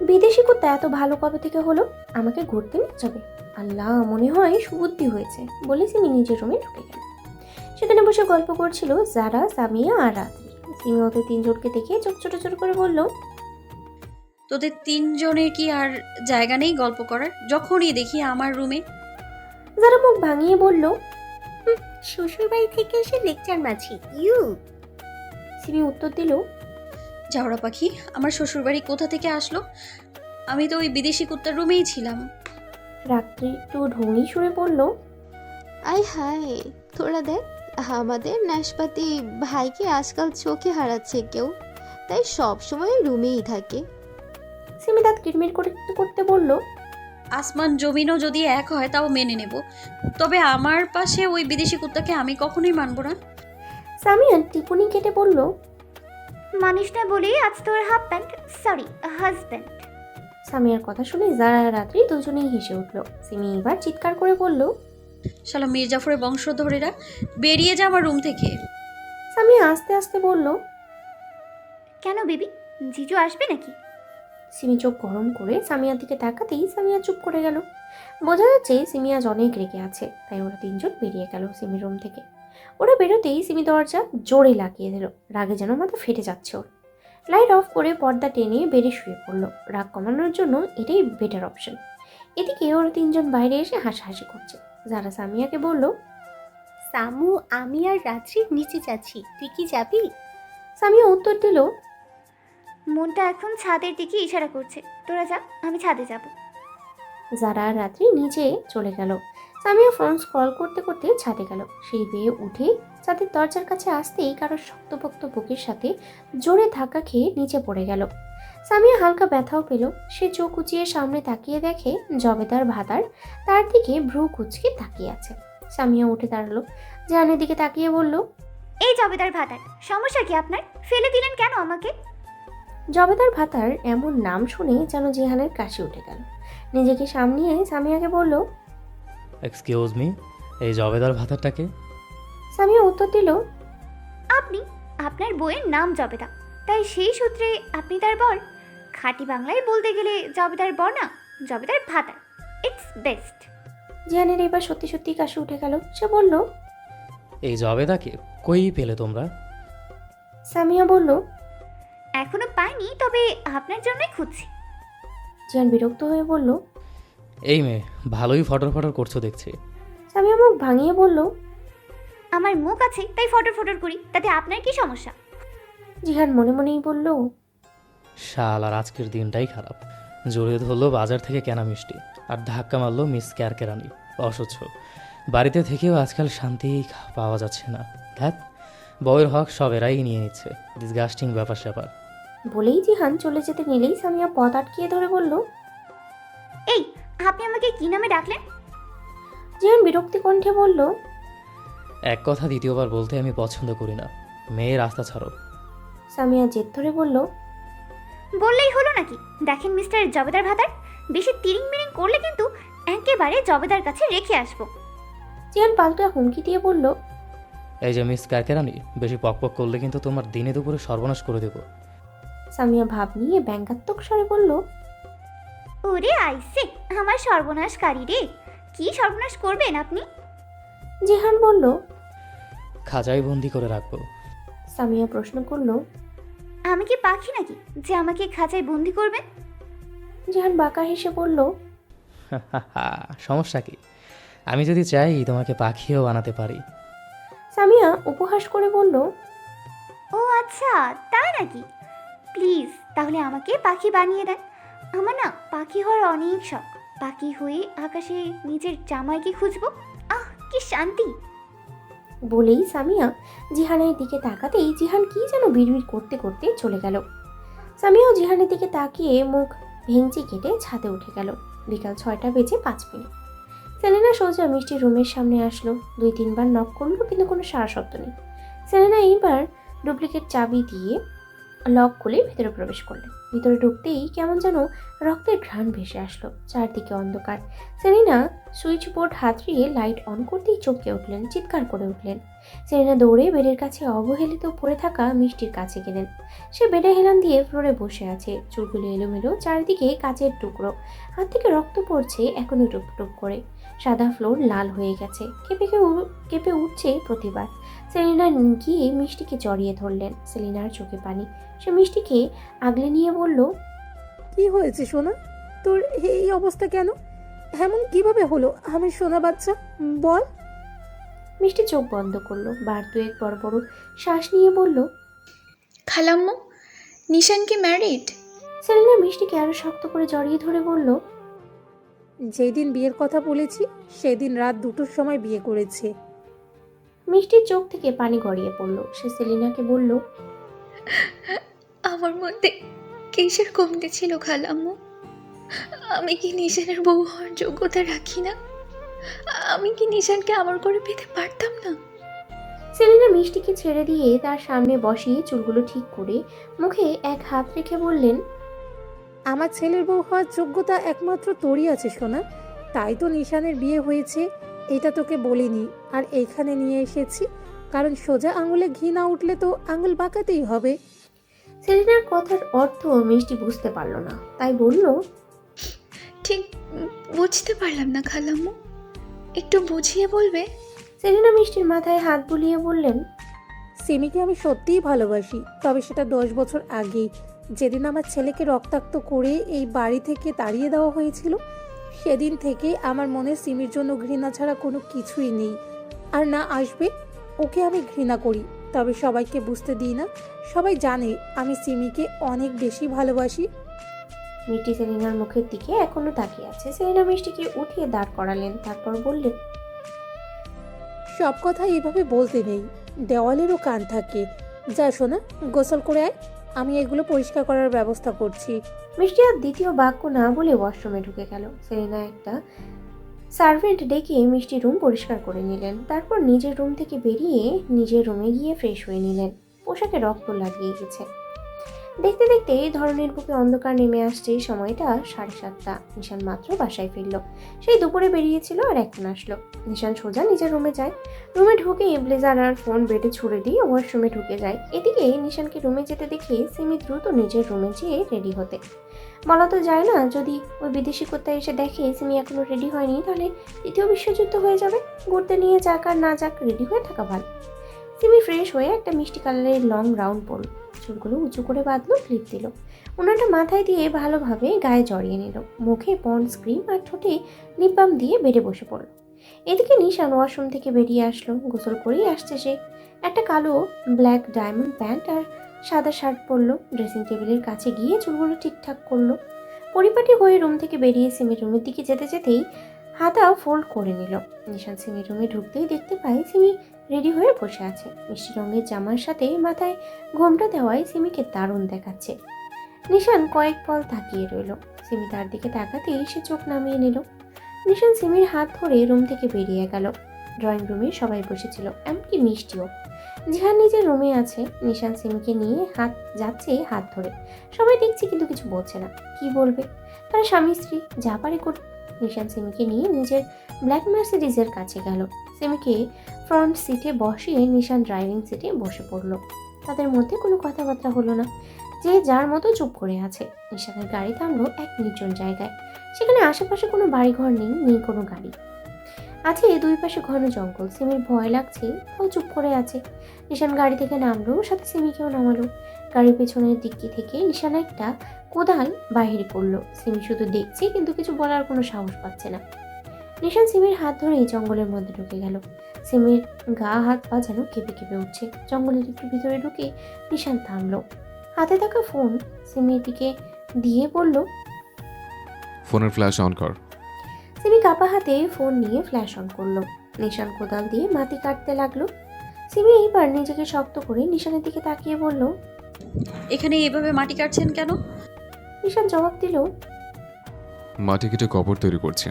বিদেশি কুত্তা এত ভালো কবে থেকে হলো? আমাকে ঘুরতে নিয়ে যাবে, আল্লাহ মনে হয় সুবুদ্ধি হয়েছে বলে সিমি নিজের রুমে ঢুকে গেল। সেখানে বসে গল্প করছিল যারা, সামিয়া আর রাত্রি। সিমি ওদের তিনজনকে দেখে চোখ ছোট ছোট করে বলল, তোদের তিনজনের কি আর জায়গা নেই গল্প করার? যখনই দেখি আমার রুমে। যারা মুখ ভাঙিয়ে বলল, শ্বশুর বাড়ি থেকে এসে লেকচার মাছি ইউ। সিমি উত্তর দিল, জাউরা পাখি, আমার শ্বশুরবাড়ি কোথা থেকে আসলো? আমি তো ওই বিদেশি কুত্তার রুমেই ছিলাম। রাত্রি একটু ঢঙি সুরে বলল, আয় হায়, তোরা দেখ আমাদের নাশপাতি ভাইকে আজকাল চোখে হারাচ্ছে কেউ, তাই সব সময় রুমেই থাকে। সিমি দাঁত কিরমির করতে করতে বলল, আসমান জমিনও যদি এক হয় তাও মেনে নেব, তবে আমার পাশে ওই বিদেশি কুত্তাকে আমি কখনোই মানব না। সামিয়ান টিপুনি কেটে বলল, মানুষ না বলেই আজ তোর হাফ প্যান্ট, সরি হাজব্যান্ড। সামিয়ার কথা শুনে যারা রাত্রি দুজনেই হেসে উঠল। সিমি এবার চিৎকার করে বলল, শালা মির্জাফরের বংশধরেরা, বেরিয়ে যা আমার রুম থেকে। সামিয়া আস্তে আস্তে বলল, কেন বেবি, জিজু আসবে নাকি? সিমি চোখ গরম করে সামিয়ার দিকে তাকাতেই সামিয়া চুপ করে গেল। বোঝা যাচ্ছে সিমি আজ অনেক রেগে আছে, তাই ওরা তিনজন বেরিয়ে গেল সিমির রুম থেকে। ওরা বেরোতেই সিমি দরজা জোরে লাগিয়ে দিল, রাগে যেন মাথা ফেটে যাচ্ছে ওর। লাইট অফ করে পর্দা টেনে বেড়ে শুয়ে পড়লো। রাগ কমানোর জন্য এটাই বেটার অপশন। এদিকে ওরা তিনজন বাইরে এসে হাসাহাসি করছে। যারা সামিয়াকে বলল, সামু, আমি আর রাত্রি নিচে যাচ্ছি, তুই কি যাবি? সামিয়া উত্তর দিল, মনটা এখন ছাদের দিকে ইশারা করছে, তোরা যা, আমি ছাদে যাব। যারা রাত্রি নিচে চলে গেল। সামিয়া ফোন স্ক্রল করতে করতে ছাদে গেল। সেই বেয়ে উঠে ছাদের দরজার কাছে আসতেই কারোর শক্তপোক্ত বুকের সাথে জোরে ধাক্কা খেয়ে নিচে পড়ে গেল। সামিয়া হালকা ব্যথাও পেল। সে চোখ উঁচিয়ে সামনে তাকিয়ে দেখে জবেদার ভাতার তার দিকে ভ্রু কুচকে তাকিয়ে আছে। সামিয়া উঠে দাঁড়ালো, জাহানের দিকে তাকিয়ে বলল, এই জবেদার ভাতার, সমস্যা কি আপনার? ফেলে দিলেন কেন আমাকে? জবেদার ভাতার এমন নাম শুনে যেন জিহানের কাশি উঠে গেল। নিজেকে সামনিয়ে সামিয়াকে বলল, এক্সকিউজ মি, এই জবেদার ভাতারটাকে? সামিয়া উত্তর দিল, আপনি, আপনার বইয়ের নাম জবেদা, তাই সেই সূত্রে আপনি তার বর। খাঁটি বাংলায় বলতে গেলে জবেদার বর না, জবেদার ভাতার। It's best. জিহানের এবার সত্যি সত্যি কাশি উঠে গেল। সে বলল, এই জবেদাকে কই পেলে তোমরা? সামিয়া বলল, এখনো পাইনি, তবে আপনার জন্যই খুঁজছি। জিহান বিরক্ত হয়ে বলল, এই মেয়ে ভালোই ফটর ফটর করছো দেখছি। সামিয়া মুখ ভাঙিয়ে বলল, আমার মুখ আছে তাই ফটর ফটর করি, তাতে আপনার কি সমস্যা? জিহান মনে মনেই বলল, শাল, আর আজকের দিনটাই খারাপ। জড়িয়ে ধরলো বাজার থেকে কেনা মিষ্টি, আর ধাক্কা মারলো মিস ক্যারকেরানি। অসহ্য। বাড়িতে থেকেও আজকাল শান্তি পাওয়া যাচ্ছে না। ধ্যাত, বউয়ের হক সব এরাই নিয়ে নিচ্ছে। ডিসগাস্টিং ব্যাপার স্যাপার। বলেই জিহান চলে যেতে নিলেই সামিয়া পথ আটকিয়ে ধরে বলল, এই, আপনি আমাকে কি নামে ডাকলেন? জিহান বিরক্তি কণ্ঠে বলল, এক কথা দ্বিতীয়বার বলতে আমি পছন্দ করি না। মেয়ে রাস্তা ছাড়ো। সামিয়া জেদ ধরে বলল, বললেই হলো নাকি? দেখেন মিস্টার জবেদার ভাতার, বেশি তিরিং মিরিং করলে কিন্তু একেবারে জবেদার কাছে রেখে আসবো। জিহান পাল্টা হুমকি দিয়ে বলল, এই যে মিস ক্যারকেরানি, বেশি পকপক করলে কিন্তু তোমার দিনে দুপুরে সর্বনাশ করে দেবো। সামিয়া ভাব নিয়ে ব্যঙ্গাত্মক স্বরে বলল, ওরে আইসে, আমার সর্বনাশকারী রে, কি সর্বনাশ করবেন আপনি? জিহান বলল, খাঁচাই বন্দি করে রাখবো। সামিয়া প্রশ্ন করল, আমি কি পাখি নাকি যে আমাকে খাঁচায় বন্দি করবেন? জিহান বাঁকা হেসে বলল, সমস্যা কি? আমি যদি চাই তোমাকে পাখিও বানাতে পারি। সামিয়া উপহাস করে বলল, ও আচ্ছা, তাই নাকি? প্লিজ তাহলে আমাকে পাখি বানিয়ে দেন। আমার না পাখি হওয়ার অনেক শখ। পাখি হয়ে আকাশে নিজের জামাইকে খুঁজবো, আহ কি শান্তি। বলেই সামিয়া জিহানের দিকে তাকাতেই জিহান কি যেন বিড়বিড় করতে করতে চলে গেল। সামিয়াও জিহানের দিকে তাকিয়ে মুখ ভেঙচি কেটে ছাদে উঠে গেল। বিকাল 6টা বেজে 5 মিনিট। সেলেনা সোজা মিষ্টির রুমের সামনে আসলো। 2-3 বার নক করলো, কিন্তু কোনো সাড়া শব্দ নেই। সেলেনা এইবার ডুপ্লিকেট চাবি দিয়ে লক খুলে ভেতরে প্রবেশ করলেন। ভিতরে ঢুকতেই কেমন যেন রক্তের ঘ্রাণ ভেসে আসলো। চারদিকে অন্ধকার। সেলিনা সুইচ বোর্ড হাতড়িয়ে লাইট অন করতেই চমকে উঠলেন, চিৎকার করে উঠলেন। সেলিনা দৌড়ে বেডের কাছে অবহেলিত পড়ে থাকা মিষ্টির কাছে গেলেন। সে বেডে হেলান দিয়ে ফ্লোরে বসে আছে, চুলগুলো এলোমেলো, চারিদিকে কাচের টুকরো, হাত থেকে রক্ত পড়ছে এখনো টুপ টুপ করে। সাদা ফ্লোর লাল হয়ে গেছে, কেঁপে উঠছে প্রতিবার। সেলিনা গিয়ে মিষ্টিকে জড়িয়ে ধরলেন। সেলিনার চোখে পানি। সে মিষ্টিকে আগলে নিয়ে বলল, কি হয়েছে সোনা? তোর এই অবস্থা কেন? এমন কিভাবে হলো আমার সোনা বাচ্চা? বল। মিষ্টি চোখ বন্ধ করলো, বার দুয়েক বড় বড় শ্বাস নিয়ে বলল, খালাম্মু, নিশান কি ম্যারিড? সেলিনা মিষ্টিকে আরো শক্ত করে জড়িয়ে ধরে বলল, যেদিন বিয়ের কথা বলেছি সেদিন রাত 2টোর সময় বিয়ে করেছে। মিষ্টির চোখ থেকে পানি গড়িয়ে পড়ল। সে সেলিনাকে বলল, আমার মধ্যে কিসের কমতি ছিল খালাম্মু? আমি কি নিশানের বউ হওয়ার যোগ্যতা রাখি না? আমি কি নিশানকে আমার করে পেতে পারতাম না? সেলিনা মিষ্টিকে ছেড়ে দিয়ে তার সামনে বসিয়ে চুলগুলো ঠিক করে মুখে এক হাত রেখে বললেন, আমার ছেলের বউ হওয়ার যোগ্যতা একমাত্র তোরই আছে সোনা। তাই তো নিশানের বিয়ে হয়েছে। এটা তোকে বলিনি, আর এইখানে নিয়ে এসেছি, কারণ সোজা আঙুলে ঘি না উঠলে তো আঙুল বাঁকাতেই হবে। সেলিনার কথার অর্থ মিষ্টি বুঝতে পারল না, তাই বলল, ঠিক বুঝতে পারলাম না খালাম্মু, একটু বুঝিয়ে বলবে? সেলিনা মিষ্টির মাথায় হাত বুলিয়ে বললেন, সিমিকে আমি সত্যিই ভালোবাসি, তবে সেটা 10 বছর আগেই, যেদিন আমার ছেলেকে রক্তাক্ত করে এই বাড়ি থেকে তাড়িয়ে দেওয়া হয়েছিল। সেদিন থেকে আমার মনে সিমির জন্য ঘৃণা ছাড়া কোনো কিছুই নেই, আর না আসবে। ওকে আমি ঘৃণা করি, তবে সবাইকে বুঝতে দিই না। সবাই জানে আমি সিমিকে অনেক বেশি ভালোবাসি। মিষ্টি সেলিনার মুখের দিকে এখনো তাকিয়ে আছে। সেলিনা মিষ্টিকে উঠিয়ে দাঁড় করালেন, তারপর বললেন, সব কথা এইভাবে বলতে নেই, দেওয়ালেরও কান থাকে। যা শোনা, গোসল করে আয়, আমি এগুলো পরিষ্কার করার ব্যবস্থা করছি। মিষ্টি আর দ্বিতীয় বাক্য না বলে ওয়াশরুমে ঢুকে গেল। সেলিনা একটা সার্ভেন্ট ডেকে মিষ্টি রুম পরিষ্কার করে নিলেন। তারপর নিজের রুম থেকে বেরিয়ে নিজের রুমে গিয়ে ফ্রেশ হয়ে নিলেন। পোশাকে রক্ত লাগিয়ে গেছে। দেখতে দেখতে ধরনের বুকে অন্ধকার নেমে আসছে। সময়টা 7:30। নিশান মাত্র বাসায় ফিরল। সেই দুপুরে বেরিয়েছিল আর এখন আসলো। নিশান সোজা নিজের রুমে যায়। রুমে ঢুকে ব্লেজার আর ফোন বেডে ছুড়ে দিয়ে ওয়াশরুমে ঢুকে যায়। এদিকে নিশানকে রুমে যেতে দেখে সিমি দ্রুত নিজের রুমে যেয়ে রেডি হতে। বলা তো যায় না, যদি ওই বিদেশি কোত্তা এসে দেখে সিমি এখনো রেডি হয়নি, তাহলে দ্বিতীয় বিশ্বযুদ্ধ হয়ে যাবে। ঘুরতে নিয়ে যাক আর না যাক, রেডি হয়ে থাকা ভালো। সিমি ফ্রেশ হয়ে একটা মিষ্টি কালারের লং গাউন পরল, চুলগুলো উঁচু করে বাঁধলো, ক্লিপ দিল, ওনাটা মাথায় দিয়ে ভালোভাবে গায়ে জড়িয়ে নিল, মুখে পন্ডস ক্রিম আর ঠোঁটে লিপ বাম দিয়ে বেডে বসে পড়ল। এদিকে নিশান ওয়াশরুম থেকে বেরিয়ে আসলো। গোসল করেই আসছে সে। একটা কালো ব্ল্যাক ডায়মন্ড প্যান্ট আর সাদা শার্ট পরলো। ড্রেসিং টেবিলের কাছে গিয়ে চুলগুলো ঠিকঠাক করলো। পরিপাটি হয়ে রুম থেকে বেরিয়ে সিমির রুমের দিকে যেতে যেতেই হাতা ফোল্ড করে নিল। নিশান সিমির রুমে ঢুকতেই দেখতে পায় সিমি রেডি হয়ে বসে আছে। মিষ্টি রঙের জামার সাথে মাথায় ঘোমটা দেওয়ায় সিমিকে দারুণ দেখাচ্ছে। নিশান কয়েক পল তাকিয়ে রইল। সিমি তার দিকে তাকাতেই সে চোখ নামিয়ে নিল। নিশান সিমির হাত ধরে রুম থেকে বেরিয়ে গেল। ড্রয়িং রুমে সবাই বসেছিল, এমনকি মিষ্টিও। জিহান নিজের রুমে আছে। নিশান সিমিকে নিয়ে যাচ্ছে হাত ধরে। সবাই দেখছে কিন্তু কিছু বলছে না। কি বলবে? তারা স্বামী স্ত্রী, যা পারে করুক। নিশান সিমিকে নিয়ে নিজের ব্ল্যাক মার্সিডিজের কাছে গেল। সিমিকে ফ্রন্ট সিটে বসিয়ে নিশান ড্রাইভিং সিটে বসে পড়ল। তাদের মধ্যে কোনো কথাবার্তা হলো না, যে যার মতো চুপ করে আছে। নিশানের গাড়ি থামলো এক নির্জন জায়গায়। সেখানে আশেপাশে কোনো বাড়িঘর নেই কোনো গাড়ি। আছে দুই পাশে ঘন জঙ্গল। সিমির ভয় লাগছে, তাও চুপ করে আছে। নিশান গাড়ি থেকে নামলো, সাথে সিমিকেও নামালো। গাড়ির পেছনের ডিক্কি থেকে নিশান একটা কোদাল বাহির করলো। সিমি শুধু দেখছে, কিন্তু কিছু বলার কোনো সাহস পাচ্ছে না। নিশান সিমির হাত ধরেই জঙ্গলের মধ্যে ঢুকে গেল। সিমির গা হাত পা যেন কেঁপে কেঁপে উঠছে। জঙ্গলের একটু ভিতরে ঢুকে নিশান থামলো। হাতে থাকা ফোন সিমির দিকে দিয়ে বলল, ফোনের ফ্ল্যাশ অন কর। সিমি কাপা হাতে ফোন নিয়ে ফ্ল্যাশ অন করলো। নিশান কোদাল দিয়ে মাটি কাটতে লাগলো। সিমি এইবার নিজেকে শক্ত করে নিশানের দিকে তাকিয়ে বলল, এখানে এভাবে মাটি কাটছেন কেন? নিশান জবাব দিল, মাটি কেটে কবর তৈরি করছে।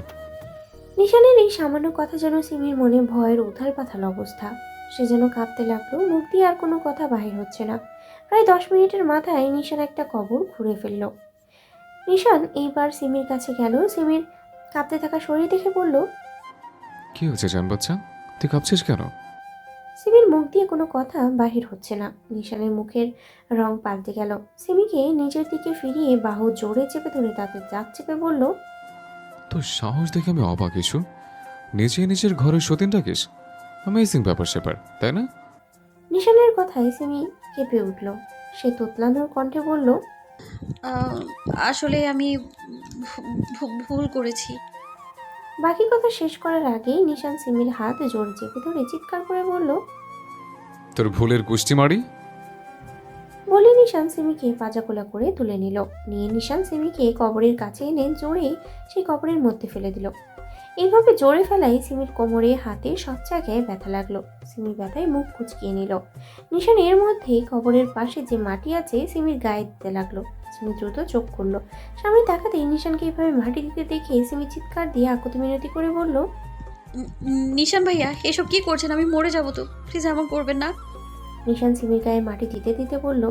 নিশানের এই সামান্য কথা যেন সিমির মনে ভয়ের উথাল পাথাল অবস্থা। সে যেন কাঁপতে লাগলো, মুখ দিয়ে আর কোনো কথা বাহির হচ্ছে না। প্রায় 10 মিনিটের মাথায় নিশান একটা কবর ঘুরে ফেলল। নিশান এইবার সিমির কাছে গেল, সিমির কাঁপতে থাকা শরীর দেখে বলল, কি হয়েছে জান বাচ্চা, তুই কাঁপছিস কেন? সিমির মুখ দিয়ে কোনো কথা বাহির হচ্ছে না। নিশানের মুখের রং পাল্টে গেল। সিমিকে নিজের দিকে ফিরিয়ে বাহু জোরে চেপে ধরে তাতে দাঁত চেপে বলল, তোর সাহস দেখে আমি অবাক ইস্যু, নিজের ঘরের সতীন ডাকিস? অ্যামেজিং ব্যাপার স্যাপার, তাই না? নিশানের কথায় সিমি কেঁপে উঠল। সে তোতলানোর কণ্ঠে বলল, আহ, আসলে আমি ভুল করেছি। বাকি কথা শেষ করার আগেই নিশান সিমির হাত জোরে চেপে ধরে চিৎকার করে বলল, তোর ভুলের গুষ্টি মারি। বলে নিশান সিমিকে পাজাকোলা করে তুলে নিল। নিয়ে নিশান সিমিকে কবরের কাছে এনে জোরে সেই কবরের মধ্যে ফেলে দিল। এইভাবে জোরে ফেলায় সিমির কোমরে, হাতে সব জায়গায় ব্যথা লাগলো। সিমি ব্যথায় মুখ কুচকিয়ে নিল। নিশান এর মধ্যেই কবরের পাশে যে মাটি আছে সিমির গায়ে দিতে লাগলো। সিমি দ্রুত চোখ করলো। সামনে তাকাতেই নিশানকে এইভাবে মাটি দিতে দেখে সিমি চিৎকার দিয়ে আকুতি মিনতি করে বলল, নিশান ভাইয়া এসব কি করছেন? আমি মরে যাবো তো, প্লিজ এমন করবেন না। নিশান সিমির গায়ে মাটি দিতে দিতে বলল,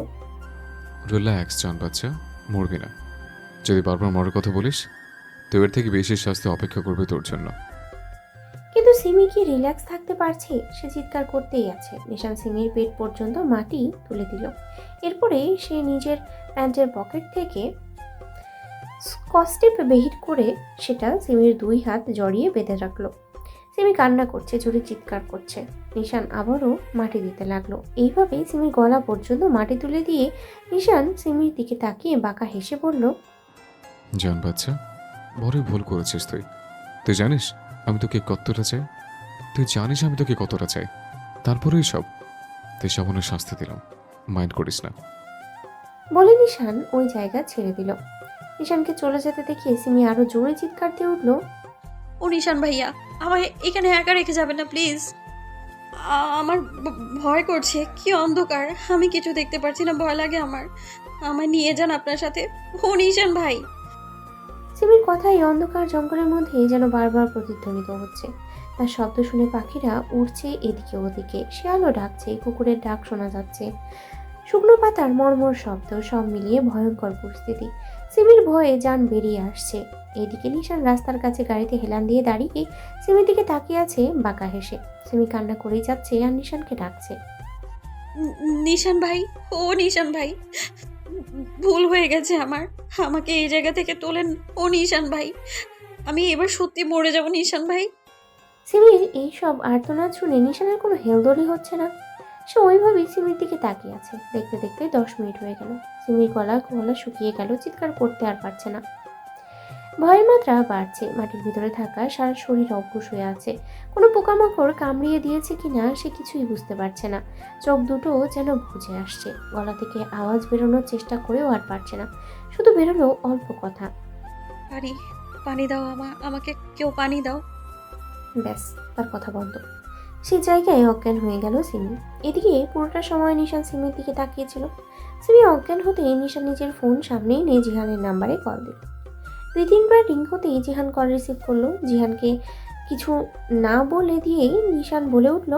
রিল্যাক্স জান বাচ্চা, মরবি না। যদি বারবার মরার কথা বলিস তো এর থেকে বেশি শাস্তি অপেক্ষা করবে তোর জন্য। কিন্তু সিমি কি রিল্যাক্স থাকতে পারছে? সে চিৎকার করতেই আছে। নিশান সিমির পেট পর্যন্ত মাটি তুলে দিল। এরপরে সে নিজের প্যান্টের পকেট থেকে স্কচটেপ বের করে সেটা সিমির 2 হাত জড়িয়ে বেঁধে রাখলো। সিমি কান্না করছে, জোরে চিৎকার করছে। নিশান আবারও মাটি দিতে লাগলো। এইভাবে সিমির গলা পর্যন্ত মাটি তুলে দিয়ে নিশান সিমির দিকে তাকিয়ে বাঁকা হেসে বলল, জান বাচ্চা, বড়ই ভুল করেছিস তুই। তুই জানিস আমি তোকে কতটা চাই? তুই জানিস আমি তোকে কতটা চাই? তারপরেই সব তুই সামান্য শাস্তি দিলাম, মাইন্ড করিস না। বলে নিশান ওই জায়গা ছেড়ে দিল। নিশানকে চলে যেতে দেখে সিমি আরো জোরে চিৎকার দিয়ে উঠল, ও নিশান ভাইয়া, আমায় এখানে একা রেখে যাবেন না প্লিজ। আমার ভয় করছে, কি অন্ধকার, আমি কিছু দেখতে পারছি না, ভয় লাগে আমার। আমায় নিয়ে যান আপনার সাথে, ও নিশান ভাই। সিমির কথা এই অন্ধকার জঙ্গলের মধ্যে যেন বারবার প্রতিধ্বনিত হচ্ছে। তার শব্দ শুনে পাখিরা উড়ছে এদিকে ওদিকে, শেয়ালও ডাকছে, কুকুরের ডাক শোনা যাচ্ছে, শুকনো পাতার মর্মর শব্দ, সব মিলিয়ে ভয়ঙ্কর পরিস্থিতি। সিমির ভয়ে যান বেরিয়ে আসছে। এদিকে নিশান রাস্তার কাছে গাড়িতে হেলান দিয়ে দাঁড়িয়ে সিমির দিকে তাকিয়ে আছে বাঁকা হেসে। সিমি কান্না করেই যাচ্ছে আর নিশানকে ডাকছে, নিশান ভাই, ও নিশান ভাই, ভুল হয়ে গেছে আমার, আমাকে এই জায়গা থেকে তোলেন ও নিশান ভাই, আমি এবার সত্যি মরে যাব নিশান ভাই। সিমির এইসব আর্তনাদ শুনে নিশানের কোনো হেলদোলই হচ্ছে না। সে ওইভাবেই সিমির দিকে তাকিয়ে আছে। দেখতে দেখতে 10 মিনিট হয়ে গেল। সিমির গলা শুকিয়ে গেল, চিৎকার করতে আর পারছে না। ভয়ের মাত্রা বাড়ছে। মাটির ভিতরে থাকা সারা শরীর অবশ হয়ে আছে। কোনো পোকামাকড় কামড়িয়ে দিয়েছে কিনা সে কিছুই বুঝতে পারছে না। চোখ দুটো যেন বুজে আসছে। গলা থেকে আওয়াজ বেরোনোর চেষ্টা করেও আর পারছে না। শুধু বেরোলো অল্প কথা, পানি দাও, আমাকে কেউ পানি দাও। ব্যাস, তার কথা বন্ধ। সেই জায়গায় অজ্ঞান হয়ে গেল সিমি। এদিকে পুরোটা সময় নিশান সিমির দিকে তাকিয়েছিল। সিমি অজ্ঞান হতেই নিশান নিজের ফোন সামনে নিয়ে জিহানের নাম্বারে কল দিল। 2-3 বার রিং হতেই জিহান কল রিসিভ করলো। জিহানকে কিছু না বলে দিয়েই নিশান বলে উঠল,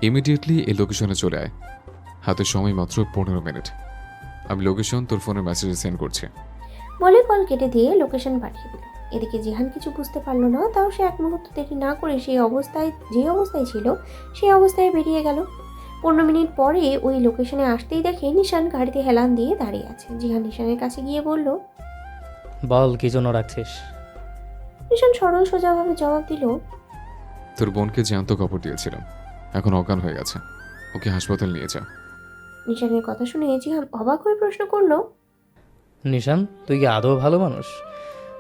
ইমিডিয়েটলি এই লোকেশনে চলে আয়, হাতে সময় মাত্র 15 মিনিট। আমি লোকেশন তোর ফোনে মেসেজে সেন্ড করছি। বলে কল কেটে দিয়ে লোকেশন পাঠিয়ে দিল। এদিকে জিহান কিছু বুঝতে পারলো না, তাও সে এক মুহূর্ত দেরি না করে যে অবস্থায় ছিল সেই অবস্থায় বেরিয়ে গেল। 15 মিনিট পরে ওই লোকেশনে আসতেই দেখে নিশান গাড়িতে হেলান দিয়ে দাঁড়িয়ে আছে। জিহান নিশানের কাছে গিয়ে বলল, বল কি জন্য রাখছিস? নিশান সরল সোজাভাবে জবাব দিল, তোর বোনকে জ্যান্ত কাপড় দিয়েছিলাম, এখন অজ্ঞান হয়ে গেছে, ওকে হাসপাতাল নিয়ে যা। নিশানের কথা শুনে জিহান অবাক হয়ে প্রশ্ন করলো, নিশান, তুই কি আদৌ ভালো মানুষ?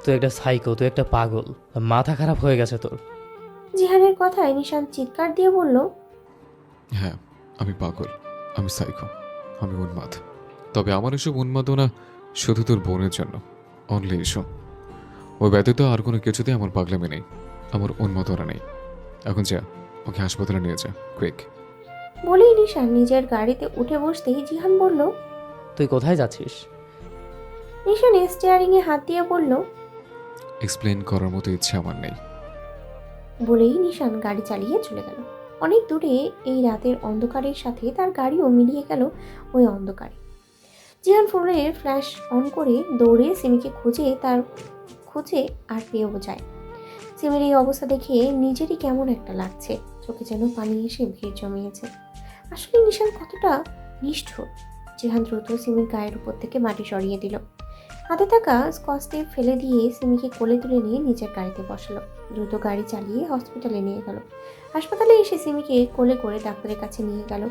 তুই একটা সাইকো, তুই একটা পাগল, মাথা খারাপ হয়ে গেছে তোর। জিহানের কথায় নিশান চিৎকার দিয়ে বলল, হ্যাঁ, আমি পাগল, আমি সাইকো, আমি উন্মাদ। তবে আমার এসব উন্মাদনা শুধু তোর বোনের জন্য, অনলি এসো। ওই ব্যতীত আর কোনো কিছুতে আমার পাগলামি নেই, আমার উন্মাদনা নেই। এখন যা, ওকে হাসপাতালে নিয়ে যা, কুইক। বলেই নিশান নিজের গাড়িতে উঠে বসতেই জিহান বলল, তুই কোথায় যাচ্ছিস? নিশান স্টিয়ারিং এ হাত দিয়ে বলল, এক্সপ্লেন করার মতো ইচ্ছে আমার নেই। বলেই নিশান গাড়ি চালিয়ে চলে গেল। অনেক দূরে এই রাতের অন্ধকারের সাথে তার গাড়িও মিলিয়ে গেল ওই অন্ধকারে। জিহান ফোনের ফ্ল্যাশ অন করে দৌড়ে সিমিকে খুঁজে আর পেয়েও যায়। সিমির এই অবস্থা দেখে নিজেরই কেমন একটা লাগছে, চোখে যেন পানি এসে ভিড় জমিয়েছে। আসলে নিশান কতটা নিষ্ঠুর। জিহান দ্রুত সিমির গায়ের উপর থেকে মাটি সরিয়ে দিল। হাতে থাকা স্কচ টেপ ফেলে দিয়ে সিমিকে কোলে তুলে নিয়ে নিজের গাড়িতে বসালো। দ্রুত গাড়ি চালিয়ে হসপিটালে নিয়ে গেল। হাসপাতালে এসে সিমিকে কোলে করে ডাক্তারের কাছে নিয়ে গেল।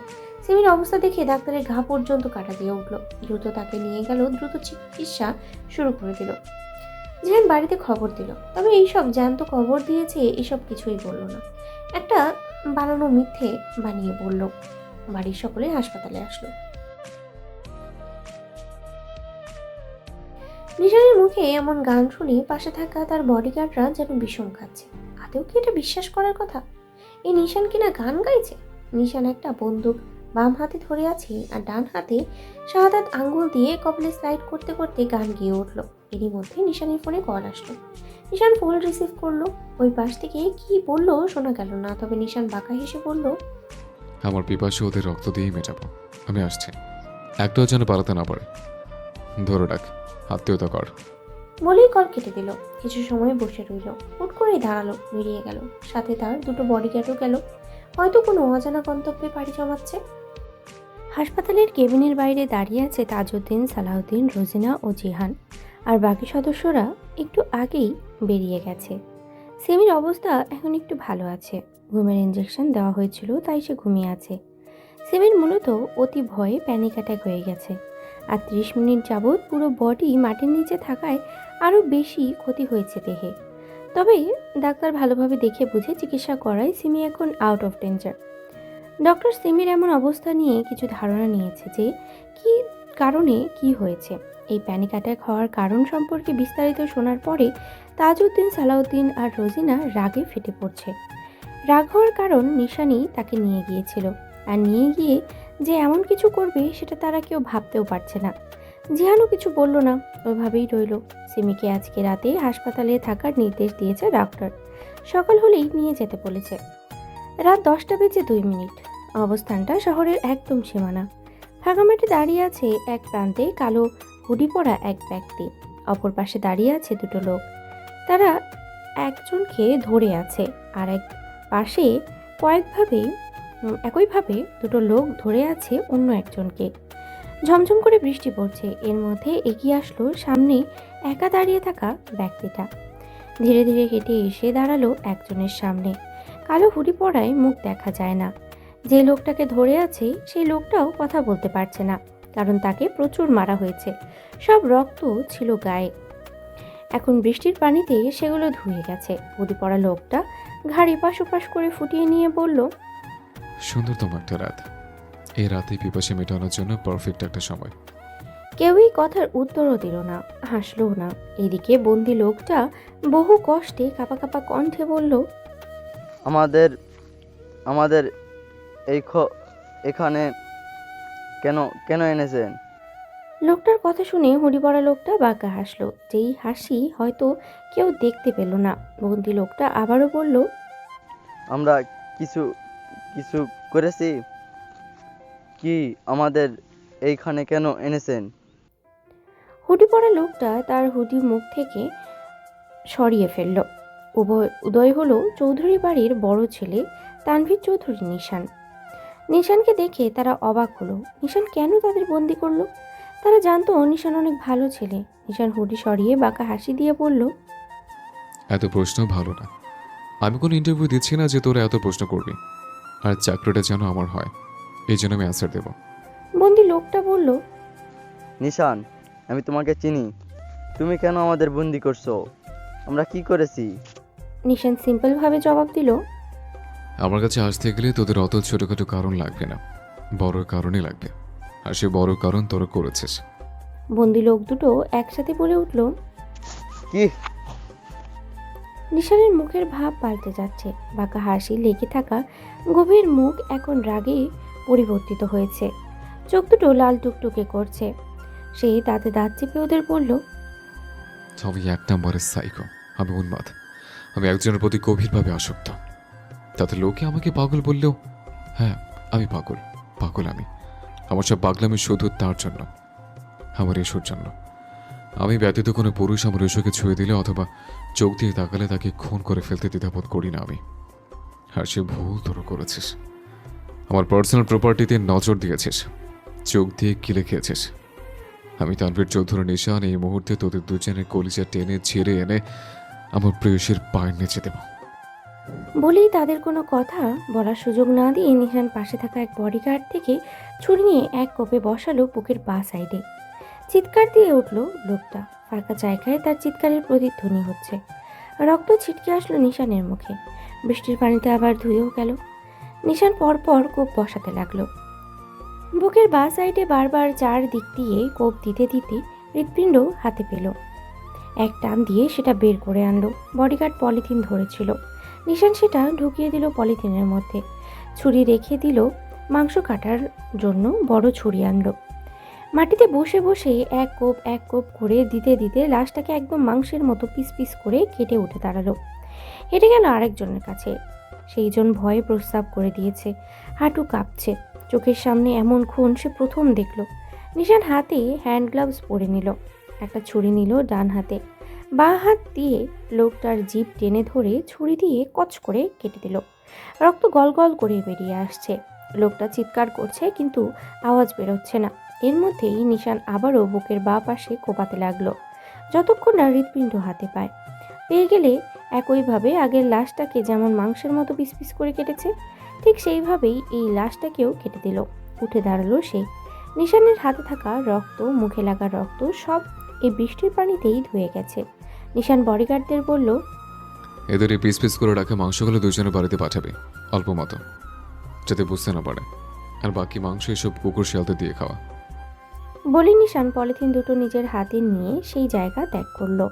সিমির অবস্থা দেখে ডাক্তারের ঘা পর্যন্ত কাটা দিয়ে উঠল। দ্রুত তাকে নিয়ে গেল, দ্রুত চিকিৎসা শুরু করে দিল। জিহান বাড়িতে খবর দিল, তবে এইসব জ্যান্ত খবর দিয়েছে এসব কিছুই বলল না, একটা বানানো মিথ্যে বানিয়ে বলল। বাড়ির সকলে হাসপাতালে আসলো। নিশানের মুখে এমন গান শুনে পাশে থাকা তার বডিগার্ডরা যেন বিষম খাচ্ছে। আদেও কি এটা বিশ্বাস করার কথা? এই নিশান কিনা গান গাইছে। নিশান একটা বন্দুক বাম হাতে ধরে আছে আর ডান হাতে শাহাদাত আঙ্গুল দিয়ে কপালে স্লাইড করতে করতে গান গেয়ে উঠলো। এরই মধ্যে নিশানের ফোনে কল আসলো। নিশান ফোন রিসিভ করলো। ওই পাশ থেকে কি বললো শোনা গেল না, তবে নিশান বাঁকা হেসে বলল, আমার পিপাসা ওদের রক্ত দিয়েই মেটাবো। আমি আসছি, একটাও যেন পালাতে না পারে। ধরে ডাক, আত্মীয়তা কর। বলেই কল কেটে দিল। কিছু সময় বসে রইল, হুট করেই দাঁড়ালো, বেরিয়ে গেল। সাথে তার দুটো বডিগার্ডও গেল, হয়তো কোনো অজানা গন্তব্যে পাড়ি জমাচ্ছে। হাসপাতালের কেবিনের বাইরে দাঁড়িয়ে আছে তাজউদ্দিন, সালাউদ্দিন, রোজিনা ও জিহান, আর বাকি সদস্যরা একটু আগেই বেরিয়ে গেছে। সিমির অবস্থা এখন একটু ভালো আছে, ঘুমের ইঞ্জেকশন দেওয়া হয়েছিল তাই সে ঘুমিয়ে আছে। সিমির মূলত অতি ভয়ে প্যানিক অ্যাটাক হয়ে গেছে, আর 30 মিনিট যাবৎ পুরো বডি মাটির নিচে থাকায় আরও বেশি ক্ষতি হয়েছে দেহে। তবে ডাক্তার ভালোভাবে দেখে বুঝে চিকিৎসা করায় সিমি এখন আউট অফ ডেঞ্জার। ডক্টর সিমির এমন অবস্থা নিয়ে কিছু ধারণা নিয়েছে যে কি কারণে কি হয়েছে। এই প্যানিক অ্যাটাক হওয়ার কারণ সম্পর্কে বিস্তারিত শোনার পরে তাজউদ্দিন, সালাউদ্দিন আর রোজিনা রাগে ফেটে পড়ছে। রাগ হওয়ার কারণ নিশানই তাকে নিয়ে গিয়েছিল, আর নিয়ে গিয়ে যে এমন কিছু করবে সেটা তারা কেউ ভাবতেও পারছে না। জিহানও কিছু বলল না, ওইভাবেই রইল। সিমিকে আজকে রাতে হাসপাতালে থাকার নির্দেশ দিয়েছে ডাক্তার। সকাল হলেই নিয়ে যেতে বলেছে। রাত 10:02। অবস্থানটা শহরের একদম সীমানা। ফাঁকা মাঠে দাঁড়িয়ে আছে এক প্রান্তে কালো হুডি পরা এক ব্যক্তি, অপর পাশে দাঁড়িয়ে আছে দুটো লোক। তারা একজনকে ধরে আছে, আর এক পাশে একইভাবে দুটো লোক ধরে আছে অন্য একজনকে। ঝমঝম করে বৃষ্টি পড়ছে, এর মধ্যে এগিয়ে আসলো সামনে একা দাঁড়িয়ে থাকা ব্যক্তিটা। ধীরে ধীরে হেঁটে এসে দাঁড়ালো একজনের সামনে। কালো হুডি পরায় মুখ দেখা যায় না। যে লোকটাকে ধরে আছে সেই লোকটাও কথা বলতে পারছে না, কারণ তাকে প্রচুর মারা হয়েছে, সব রক্ত ছিল গায়ে। এখন বৃষ্টির পানিতে সেগুলো ধুয়ে গেছে। হুডি পরা লোকটা ঘাড় এপাশ ওপাশ করে ফুটিয়ে নিয়ে বলল, সুন্দরতম একটা রাত, এই রাতে পিপাসা মেটানোর জন্য পারফেক্ট একটা সময়। কেউই কথার উত্তরও দিল না, হাসলও না। এদিকে বন্দি লোকটা বহু কষ্টে কাঁপা কাঁপা কণ্ঠে বলল, আমাদের আমাদের এখানে কেন এনেছেন? লোকটার কথা শুনে হুডি পরা লোকটা বাঁকা হাসলো, যেই হাসি হয়তো কেউ দেখতে পেল না। বন্দি লোকটা আবারও বলল, আমরা কিছু করেছি কি? আমাদের এইখানে কেন এনেছেন? হুডি পরা লোকটা তার হুডি মুখ থেকে সরিয়ে ফেলল। উদয় হলো চৌধুরী বাড়ির বড় ছেলে তানভীর চৌধুরী নিশান। নিশানকে দেখে তারা অবাক হলো। নিশান কেন তাদের বন্দি করলো? তারা জানতো নিশান অনেক ভালো ছেলে। নিশান হুডি সরিয়ে বাঁকা হাসি দিয়ে বলল, এত প্রশ্ন ভালো না। আমি কোনো ইন্টারভিউ দিচ্ছি না যে তোরা এত প্রশ্ন করবি, আর চাকরিটা যেন আমার হয় এই জন্য আমি অ্যান্সার দেব। বন্দি লোকটা বলল, নিশান, আমি তোমাকে চিনি, তুমি কেন আমাদের বন্দি করছো? আমরা কি করেছি? নিশান সিম্পলভাবে জবাব দিল, আমার কাছে আসতে গেলে তোদের অত ছোটখাটো কারণ লাগবে না, বড় কারণই লাগবে, আর সে বড় কারণ তোরা করেছিস। বন্দি লোক দুটো একসাথে বলে উঠল, কি? নিশানের মুখের ভাব পাল্টে যাচ্ছে। বাঁকা হাসি লেগে থাকা গভীর মুখ এখন রাগে পরিবর্তিত হয়েছে। চোখ দুটো লাল টুকটুকে করছে। সে দাঁতে দাঁত চেপে ওদের বলল, আমি এক নম্বরের সাইকো, আমি উন্মাদ, আমি একজনের প্রতি গভীরভাবে আসক্ত। তাতে লোকে আমাকে পাগল বললেও হ্যাঁ আমি পাগল, পাগল আমি। আমার সব পাগলামি শুধু তার জন্য, আমার এসোর জন্য। আমি ব্যতীত কোনো পুরুষ আমার এসোকে ছুঁয়ে দিলে অথবা চোখ দিয়ে তাকালে তাকে খুন করে ফেলতে দ্বিধাবোধ করি না আমি। আর সে ভুল তোর করেছিস, আমার পার্সোনাল প্রপার্টিতে নজর দিয়েছিস, চোখ দিয়ে কিলে খেয়েছিস। আমি তানভীর চৌধুরী নিশান এই মুহূর্তে তোদের দুজনের কলিজা টেনে ছিঁড়ে এনে আমার প্রেয়সীর পায়ের নিচে দেব। বলেই তাদের কোনো কথা বলার সুযোগ না দিয়ে নিশান পাশে থাকা এক বডিগার্ড থেকে ছুরি নিয়ে এক কোপে বসালো বুকের বাঁ সাইডে। চিৎকার দিয়ে উঠল লোকটা। ফাঁকা জায়গায় তার চিৎকারের প্রতিধ্বনি হচ্ছে। রক্ত ছিটকে আসলো নিশানের মুখে। বৃষ্টির পানিতে আবার ধুয়েও গেল। নিশান পরপর কোপ বসাতে লাগলো। বুকের বাঁ সাইডে বারবার চার দিক দিয়ে কোপ দিতে দিতে হৃৎপিণ্ড হাতে পেল। এক টান দিয়ে সেটা বের করে আনলো। বডিগার্ড পলিথিন ধরেছিল। নিশান সেটা ঢুকিয়ে দিল পলিথিনের মধ্যে। ছুরি রেখে দিল, মাংস কাটার জন্য বড় ছুরি আনলো। মাটিতে বসে বসে এক কোপ করে দিতে দিতে লাশটাকে একদম মাংসের মতো পিস পিস করে কেটে উঠে দাঁড়ালো। হেঁটে গেল আরেকজনের কাছে। সেই জন ভয়ে প্রস্রাব করে দিয়েছে, হাঁটু কাঁপছে। চোখের সামনে এমন খুন সে প্রথম দেখল। নিশান হাতে হ্যান্ড গ্লাভস পরে নিল। একটা ছুরি নিল ডান হাতে। বাঁ হাত দিয়ে লোকটার জিভ টেনে ধরে ছুরি দিয়ে কচ করে কেটে দিল। রক্ত গল গল করে বেরিয়ে আসছে। লোকটা চিৎকার করছে কিন্তু আওয়াজ বেরোচ্ছে না। এর মধ্যেই নিশান আবারও বুকের বাঁ পাশে কোপাতে লাগলো, যতক্ষণ না হৃৎপিণ্ড হাতে পায়। পেয়ে গেলে একইভাবে আগের লাশটাকে যেমন মাংসের মতো পিস পিস করে কেটেছে, ঠিক সেইভাবেই এই লাশটাকেও কেটে দিল। উঠে দাঁড়ালো সে। নিশানের হাতে থাকা রক্ত, মুখে লাগা রক্ত সব এই বৃষ্টির পানিতেই ধুয়ে গেছে। নিশান বডিগার্ডদের বলল, এদের এই পিস পিস করে রাখা মাংসগুলো দুজনের বাড়িতে পাঠাবে, অল্প মতো, যাতে বুঝতে না পারে। আর বাকি মাংস এসব কুকুর শিয়ালতে দিয়ে খাওয়া। বলে নিশান পলিথিন দুটো নিজের হাতে নিয়ে সেই জায়গা ত্যাগ করলো।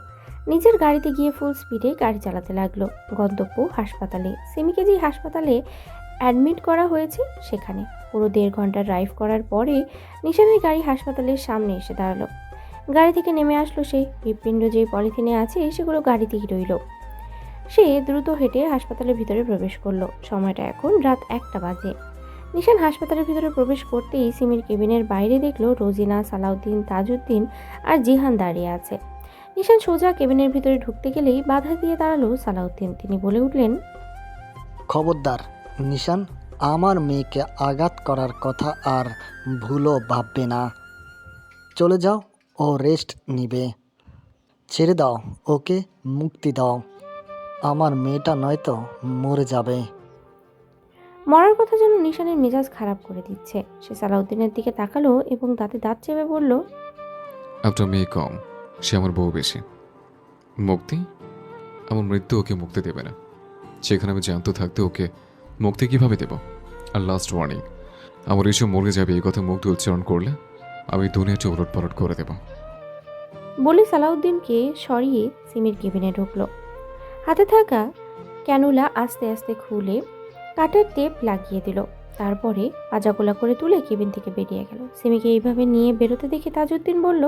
নিজের গাড়িতে গিয়ে ফুল স্পিডে গাড়ি চালাতে লাগলো। গন্তব্য হাসপাতালে। সিমিকে যে হাসপাতালে অ্যাডমিট করা হয়েছে সেখানে। পুরো 1.5 ঘন্টা ড্রাইভ করার পরে নিশানের গাড়ি হাসপাতালের সামনে এসে দাঁড়ালো। গাড়ি থেকে নেমে আসলো সে। হৃৎপিণ্ড যে পলিথিনে আছে সেগুলো গাড়িতেই রইল। সে দ্রুত হেঁটে হাসপাতালের ভিতরে প্রবেশ করলো। সময়টা এখন রাত 1টা বাজে। নিশান হাসপাতালের ভিতরে প্রবেশ করতেই সিমির কেবিনের বাইরে দেখলো রোজিনা, সালাউদ্দিন, তাজউদ্দিন আর জিহান দাঁড়িয়ে আছে। নিশান সোজা কেবিনের ভিতরে ঢুকতে গেলেই বাধা দিয়ে দাঁড়ালো সালাউদ্দিন। তিনি বলে উঠলেন, খবরদার নিশান, আমার মেয়েকে আঘাত করার কথা আর ভুলও ভাববে না। চলে যাও, ও রেস্ট নিবে। ছেড়ে দাও, ওকে মুক্তি দাও। আমার মেয়েটা নয়তো মরে যাবে। মরার কথা যেন নিশানের মেজাজ খারাপ করে দিচ্ছে। সে সালাউদ্দিনের দিকে তাকালো এবং দাঁতে দাঁত চেপে বলল, আপনার মেয়ে কম, সে আমার বউ বেশি। মুক্তি? আমার মৃত্যু ওকে মুক্তি দেবে না। সেখানে আমি জ্যান্ত থাকতে ওকে মুক্তি কিভাবে দেব? আর লাস্ট ওয়ার্নিং, আমার এসব মরে যাবে এই কথা মুক্তি উচ্চারণ করলে আমি দুনিয়াটা উলট পালট করে দেব। বলে সালাউদ্দিনকে সরিয়ে সিমির কেবিনে ঢুকলো। হাতে থাকা ক্যানুলা আস্তে আস্তে খুলে কাটার টেপ লাগিয়ে দিল। তারপরে পাজাগোলা করে তুলে কেবিন থেকে বেরিয়ে গেল। সিমিকে এইভাবে নিয়ে বেরোতে দেখে তাজউদ্দিন বলল,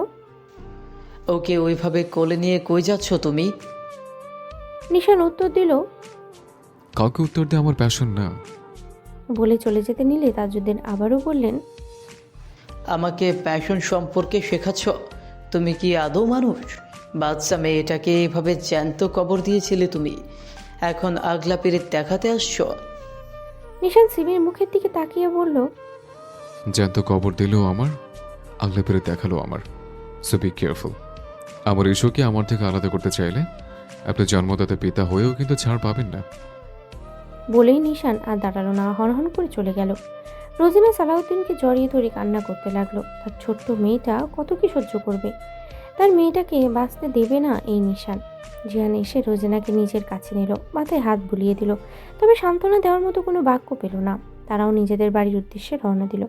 ওকে ওইভাবে কোলে নিয়ে কই যাচ্ছ তুমি? নিশান উত্তর দিল, কাউকে উত্তর দিয়ে আমার প্যাশন না। বলে চলে যেতে নিলে তাজউদ্দিন আবারও বললেন, আমাকে প্যাশন সম্পর্কে শেখাচ্ছ? তুমি কি আদৌ মানুষ? বাচ্চা মেয়েটাকে এভাবে জ্যান্ত কবর দিয়েছিলে তুমি, এখন আগলা পেরে দেখাতে আসছো? নিশান সিমির মুখের দিকে তাকিয়ে বলল, জ্যান্ত কবর দিলেও আমার, আগলে পেরে দেখালো আমার। So be careful. আমার ইস্যুকে আমার থেকে আলাদা করতে চাইলে আপনি জন্মদাতা পিতা হয়েও কিন্তু ছাড় পাবেন না। বলেই নিশান আর দাঁড়ালো না, হনহন করে চলে গেল। রোজিনা সালাউদ্দিনকে জড়িয়ে ধরে কান্না করতে লাগলো। তার ছোট্ট মেয়েটা কত কি সহ্য করবে? তার মেয়েটাকে বাঁচতে দেবে না এই নিশান। জিহান এসে রোজিনাকে নিজের কাছে নিল, মাথায় হাত বুলিয়ে দিল, তবে সান্ত্বনা দেওয়ার মতো কোনো বাক্য পেল না। তারাও নিজেদের বাড়ির উদ্দেশ্যে রওনা দিল।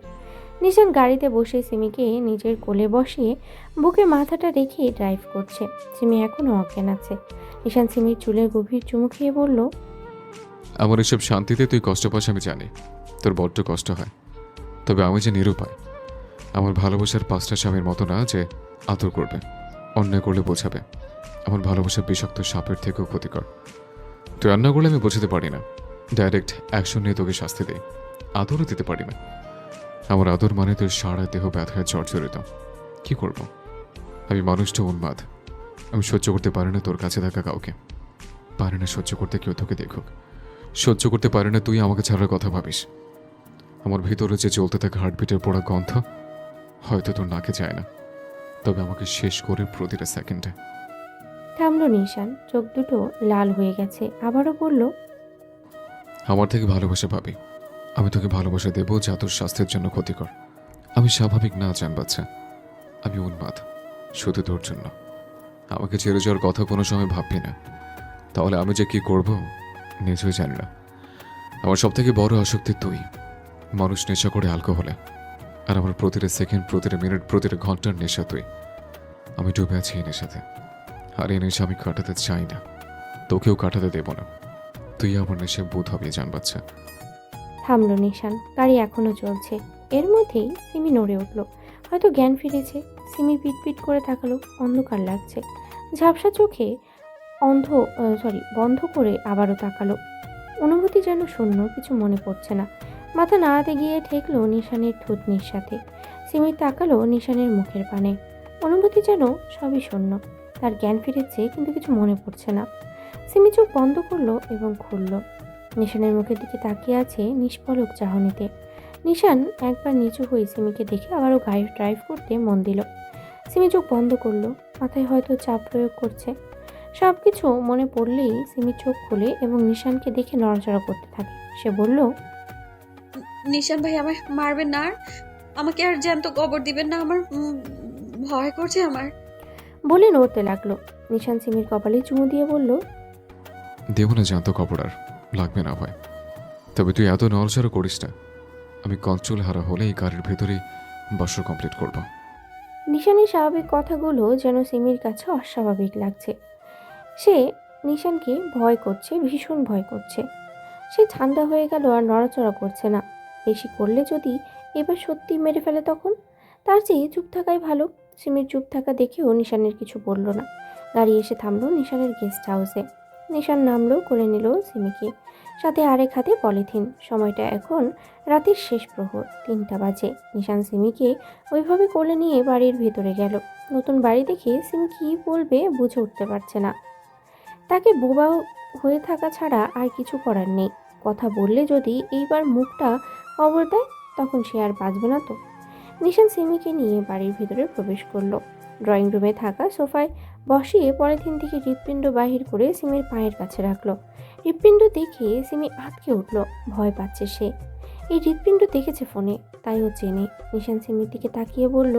নিশান গাড়িতে বসে সিমিকে নিজের কোলে বসিয়ে বুকে মাথাটা রেখে ড্রাইভ করছে। সিমি এখনও অজ্ঞান আছে। নিশান সিমির চুলের গভীর চুমু খেয়ে বলল, আমার এসব শান্তিতে তুই কষ্ট পাস আমি জানি, তোর বড্ড কষ্ট হয়। তবে আমি যে নিরুপায়। আমার ভালোবাসার 5টা স্বামীর মতো না যে আদর করবে, অন্যায় করলে বোঝাবে। আমার ভালোবাসা বিষাক্ত সাপের থেকেও ক্ষতিকর। তুই রান্না করলে আমি বোঝাতে পারি না, ডাইরেক্ট অ্যাকশন নিয়ে তোকে শাস্তি দেই, আদরও দিতে পারি না। আমার আদর মানে তোর সারা দেহ ব্যথায় জর্জরিত। কি করব? আমি মানুষটা উন্মাদ। আমি সহ্য করতে পারি না তোর কাছে থাকা কাউকে, পারি না সহ্য করতে কেউ তোকে দেখুক, সহ্য করতে পারি না তুই আমাকে ছাড়ার কথা ভাবিস। আমার ভিতরে যে চলতে থাকা হার্টবিটের পোড়া গন্ধ হয়তো তোর নাকে যায় না, তবে আমাকে শেষ করে প্রতিটা সেকেন্ডে। থামলো নিশান, চোখ দুটো লাল হয়ে গেছে। আবারও বলল, আমার থেকে ভালোবাসা পাবি, আমি তোকে ভালোবাসা দেবো যা তোর স্বাস্থ্যের জন্য ক্ষতিকর। আমি স্বাভাবিক না জান বাচ্চা, আমি উন্মাদ শুধু তোর জন্য। আমাকে ছেড়ে যাওয়ার কথা কোনো সময় ভাববি না, তাহলে আমি যে কি করব নিজেও জানি না। আমার সব থেকে বড় আসক্তি তুই। মানুষ নেশা করে অ্যালকোহলে, আর আমার প্রতিটা সেকেন্ড, প্রতিটা মিনিট, প্রতিটা ঘন্টার নেশা তুই। আমি ডুবে আছি এই নেশাতে, আর এই নেশা আমি কাটাতে চাই না, তোকেও কাটাতে দেব না। তুই আমার নেশা বোধ হবে জান বাচ্চা। থামলো নিশান। গাড়ি এখনো চলছে। এর মধ্যেই সিমি নড়ে উঠল, হয়তো জ্ঞান ফিরেছে। সিমি পিটপিট করে তাকালো, অন্ধকার লাগছে। ঝাপসা চোখে বন্ধ করে আবারও তাকালো। অনুভূতি যেন শূন্য, কিছু মনে পড়ছে না। মাথা নাড়াতে গিয়ে ঠেকলো নিশানের থুতনির সাথে। সিমি তাকালো নিশানের মুখের পানে। অনুভূতি যেন সবই শূন্য। তার জ্ঞান ফিরেছে, কিন্তু কিছু মনে পড়ছে না। সিমি চোখ বন্ধ করলো এবং খুলল। নিশানের মুখের দিকে তাকিয়ে আছে নিষ্পলক চাহনিতে। নিশান একবার নিচু হয়ে সিমিকে দেখে আবারও গাড়ি ড্রাইভ করতে মন দিল। সিমি চোখ বন্ধ করলো, মাথায় হয়তো চাপ প্রয়োগ করছে। সব কিছু মনে পড়লেই সিমি চোখ খুলে এবং নিশানকে দেখে নড়াচড়া করতে থাকে। সে বলল, নিশান ভাই আমায় মারবেন না, আর আমাকে আর জ্যান্ত কবর দিবেন না, আমার ভয় করছে আমার। বলে নড়তে লাগলো। নিশান সিমির কপালে চুমু দিয়ে বলল, দেব না জানত কপড়, আর লাগবে না ভয়। তবে তুই এত নড়াচড়া করিস না, আমি কন্ট্রোল হারা হলে এই গাড়ির ভেতরেই বাসর কমপ্লিট করব। নিশানের স্বাভাবিক কথাগুলো যেন সিমির কাছে অস্বাভাবিক লাগছে। সে নিশানকে ভয় করছে, ভীষণ ভয় করছে। সে ঠান্ডা হয়ে গেল, আর নড়াচড়া করছে না। বেশি করলে যদি এবার সত্যি মেরে ফেলে তখন? তার চেয়ে চুপ থাকাই ভালো। সিমির চুপ থাকা দেখেও নিশানের কিছু বলল না। গাড়ি এসে থামলো নিশানের গেস্ট হাউসে। নিশান নামলো, করে নিল সিমিকে, সাথে আরেক হাতে পলিথিন। সময়টা এখন রাতের শেষ প্রহর, 3টা বাজে। নিশান সিমিকে ওইভাবে কোলে নিয়ে বাড়ির ভেতরে গেল। নতুন বাড়ি দেখে সিমি কী বলবে বুঝে উঠতে পারছে না। তাকে বোবা হয়ে থাকা ছাড়া আর কিছু করার নেই। কথা বললে যদি এইবার মুখটা খবর দেয়, তখন সে আর বাঁচবে না তো। নিশান সিমিকে নিয়ে বাড়ির ভিতরে প্রবেশ করলো। ড্রয়িং রুমে থাকা সোফায় বসিয়ে পলিথিন থেকে হৃৎপিণ্ড বাহির করে সিমির পায়ের কাছে রাখলো। হৃৎপিণ্ড দেখে সিমি আটকে উঠল, ভয় পাচ্ছে সে। এই হৃৎপিণ্ড দেখেছে ফোনে, তাই ও চেনে। নিশান সিমির দিকে তাকিয়ে বলল,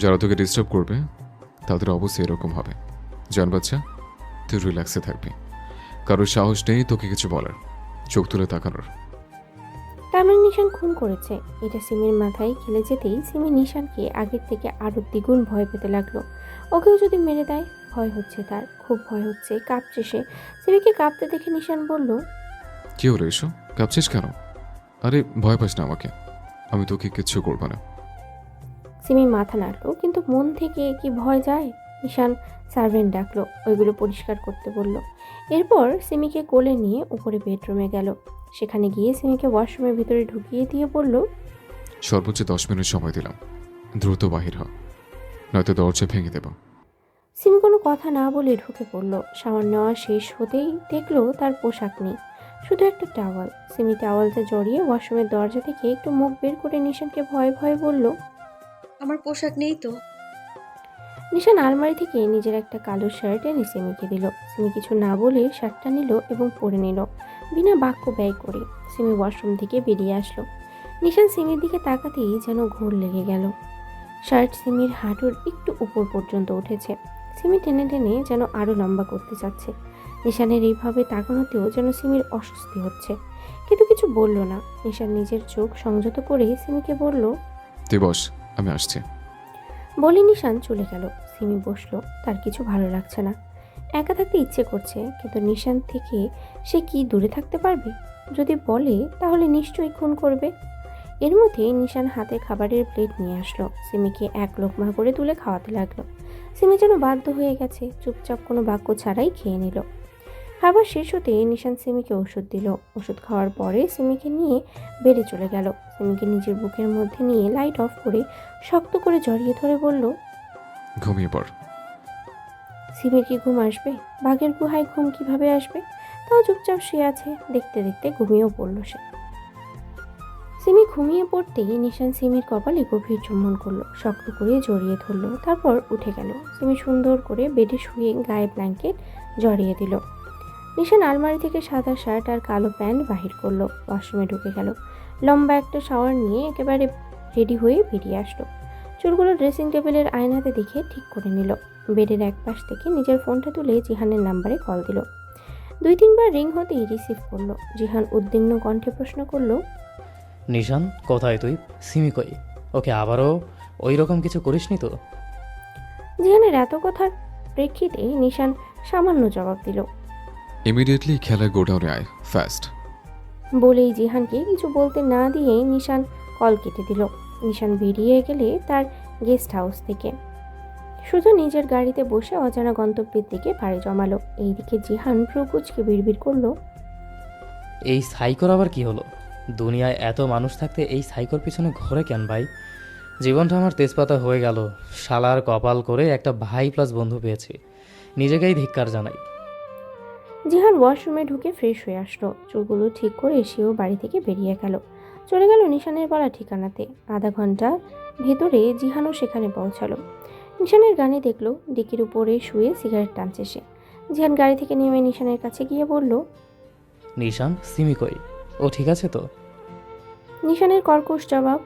যারা তোকে ডিস্টার্ব করবে তাদের অবস্থা এরকম হবে জান বাচ্চা। তুই রিল্যাক্সে থাকবি, কারোর সাহস নেই তোকে কিছু বলার, চোখ তুলে তাকানোর। তার মানে নিশান খুন করেছে। এটা সিমির মাথায় খেলে যেতেই সিমি নিশানকে আগের থেকে আরও দ্বিগুণ ভয় পেতে লাগলো। ওকেও যদি মেরে দেয়, ভয় হচ্ছে তার, খুব ভয় হচ্ছে। কাঁপছে সে। সিমিকে কাঁপতে দেখে নিশান বলল, কি হলো এসো, কাঁপছিস কেন? আরে ভয় পাস না আমাকে, আমি তোকে কিচ্ছু করবো না। সিমি মাথা নাড়লো, কিন্তু মন থেকে কি ভয় যায়? নিশান সার্ভেন্ট ডাকলো, ওইগুলো পরিষ্কার করতে বলল। এরপর সিমিকে কোলে নিয়ে উপরে বেডরুমে গেল। সেখানে গিয়ে সিমিকে ওয়াশরুমের ভিতরে ঢুকিয়ে দিয়ে বলল, সর্বোচ্চ 10 মিনিট সময় দিলাম, দ্রুত বাহির হ, নয়তো দরজা ভেঙে দেব। সিমি কোনো কথা না বলে ঢুকে পড়ল। শাওয়ার নেওয়া শেষ হতেই দেখলো তার পোশাক নেই, শুধু একটা টাওয়াল। সিমি টাওয়ালটা জড়িয়ে ওয়াশরুমের দরজা থেকে একটু মুখ বের করে নিশানকে ভয়ে ভয়ে বলল, আমার পোশাক নেই তো। নিশান আলমারি থেকে নিজের একটা কালো শার্ট এনে সিমিকে দিল। সিমি কিছু না বলে শার্টটা নিল এবং পরে নিল, বিনা বাক্য ব্যয় করে। সিমি ওয়াশরুম থেকে বেরিয়ে আসলো। নিশান সিমির দিকে তাকাতেই যেন ঘোর লেগে গেল। শার্ট সিমির হাঁটুর একটু উপর পর্যন্ত উঠেছে। সিমি টেনে টেনে যেন আরও লম্বা করতে চাচ্ছে। নিশানের এইভাবে তাকানোতেও যেন সিমির অস্বস্তি হচ্ছে, কিন্তু কিছু বলল না। নিশান নিজের চোখ সংযত করে সিমিকে বলল, তুই বস, আমি আসছি। বলে নিশান চলে গেল। সিমি বসলো, তার কিছু ভালো লাগছে না। একা থাকতে ইচ্ছে করছে, কিন্তু নিশান থেকে সে কি দূরে থাকতে পারবে? যদি বলে তাহলে নিশ্চয়ই খুন করবে। এর মধ্যে নিশান হাতে খাবারের প্লেট নিয়ে আসলো। সিমিকে এক লোকমা করে তুলে খাওয়াতে লাগলো। সিমি যেন বাধ্য হয়ে গেছে, চুপচাপ কোনো বাক্য ছাড়াই খেয়ে নিল। খাবার শেষ হতেই নিশান সিমিকে ওষুধ দিল। ওষুধ খাওয়ার পরে সিমিকে নিয়ে বেডে চলে গেল। সিমিকে নিজের বুকের মধ্যে নিয়ে লাইট অফ করে শক্ত করে জড়িয়ে ধরে বলল, ঘুমিয়ে পড়। সিমির কি ঘুম আসবে? বাঘের গুহায় ঘুম কিভাবে আসবে? তাও চুপচাপ শুয়ে আছে। দেখতে দেখতে ঘুমিয়েও পড়ল সে। সিমি ঘুমিয়ে পড়তেই নিশান সিমির কপালে গভীর চুম্বন করলো, শক্ত করে জড়িয়ে ধরলো। তারপর উঠে গেল। সিমি সুন্দর করে বেডে শুয়ে গায়ে ব্ল্যাঙ্কেট জড়িয়ে দিল। নিশান আলমারি থেকে সাদা শার্ট আর কালো প্যান্ট বাহির করলো, ওয়াশরুমে ঢুকে গেল। লম্বা একটা শাওয়ার নিয়ে একেবারে রেডি হয়ে বেরিয়ে আসলো। চুলগুলো ড্রেসিং টেবিলের আয়নাতে দেখে ঠিক করে নিল। বেডের এক পাশ থেকে নিজের ফোনটা তুলে জিহানের নাম্বারে কল দিল। 2-3 বার রিং হতেই রিসিভ করলো। জিহান উদ্বিগ্ন কণ্ঠে প্রশ্ন করলো, নিশান কোথায় তুই? সিমি কই? ওকে আবারও ওই রকম কিছু করিসনি তো? জিহানের এত কথার প্রেক্ষিতে নিশান সামান্য জবাব দিল। ইমিডিয়েটলি খেলার গোডাউনে আয়, ফাস্ট। বলেই জিহানকে কিছু বলতে না দিয়ে নিশান কল কেটে দিল। নিশান বেরিয়ে গেলে তার গেস্ট হাউস থেকে শুধু নিজের গাড়িতে বসে অজানা গন্তব্যের দিকে পাড়ি জমালো। এইদিকে জিহান ভ্রুকুচকে বিড়বিড় করলো, এই সাইকোর আবার কি হলো? দুনিয়ায় এত মানুষ থাকতে এই সাইকোর পিছনে ঘোরে কেন ভাই? জীবনটা আমার তেজপাতা হয়ে গেল। শালার কপাল করে একটা ভাই প্লাস বন্ধু পেয়েছি, নিজেকেই ধিক্কার জানাই। জিহান ওয়াশরুমে ঢুকে ফ্রেশ হয়ে আসলো। চুলগুলো ঠিক করে সেও বাড়ি থেকে বেরিয়ে গেল। চলে গেল নিশানের বলা ঠিকানাতে। আধা ঘন্টা ভেতরে জিহানও সেখানে পৌঁছালো। নিশানের গানে দেখলো ডিকির উপরে শুয়ে সিগারেট টানছে সে। জিহান গাড়ি থেকে নেমে নিশানের কাছে গিয়ে বলল, নিশান, সিমি কই? ও ঠিক আছে তো? নিশানের কর্কশ জবাব,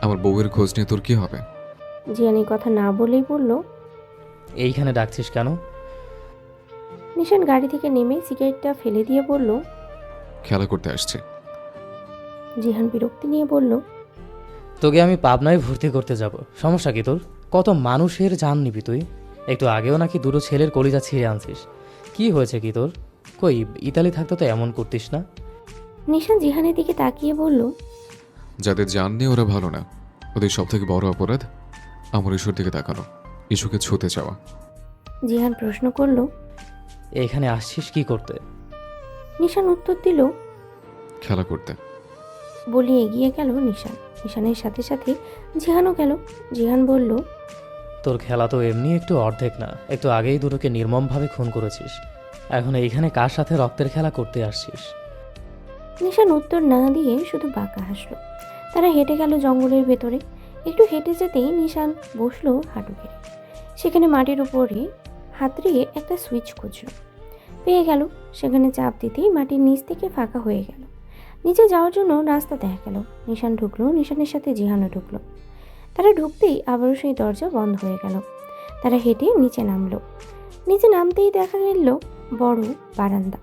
আমার বউয়ের খোঁজ নিয়ে তোর কি হবে? জিহান এই কথা না বলেই বলল, এইখানে ডাকছিস কেন? নিশান গাড়ি থেকে নেমে সিগারেটটা ফেলে দিয়ে বলল। খেলা করতে আসছে। জিহান বিরক্তি নিয়ে বলল, তোকে আমি পাবনায় ভর্তি করতে যাব, সমস্যা কি তোর? কত মানুষের জান নিবি তুই? একটু আগেও নাকি দুটো ছেলের কলিজা ছিঁড়ে আনছিস। কি হয়েছে কি তোর? কই ইতালি থাকতে তো এমন করতিস না। নিশান জিহানের দিকে তাকিয়ে বলল, যাদের জান নেই ওরা ভালো না। ওদের সব থেকে বড় অপরাধ আমার ঈশ্বর দিকে তাকানো, ইস্যুকে ছুঁতে চাওয়া। জিহান প্রশ্ন করল, এখানে আসছিস কি করতে? নিশান উত্তর দিল, খেলা করতে। বলে এগিয়ে গেল নিশান। নিশানের সাথে সাথে জিহানও গেল। জিহান বলল, তোর খেলা তো এমনি একটু অর্ধেক না, একটু আগেই দুটোকে নির্মমভাবে খুন করেছিস, এখন এইখানে কার সাথে রক্তের খেলা করতে আসছিস? নিশান উত্তর না দিয়ে শুধু বাঁকা হাসলো। তারা হেঁটে গেল জঙ্গলের ভেতরে। একটু হেঁটে যেতেই নিশান বসলো হাঁটু গেড়ে। সেখানে মাটির উপরে হাতড়িয়ে একটা সুইচ খুঁজল, পেয়ে গেল। সেখানে চাপ দিতেই মাটির নিচ থেকে ফাঁকা হয়ে গেল। নিচে যাওয়ার জন্য রাস্তা দেখা গেল। নিশান ঢুকলো, নিশানের সাথে জিহানও ঢুকলো। তারা ঢুকতেই আবারও সেই দরজা বন্ধ হয়ে গেল। তারা হেঁটে নিচে নামলো। নিচে নামতেই দেখা গেল বড় বারান্দা।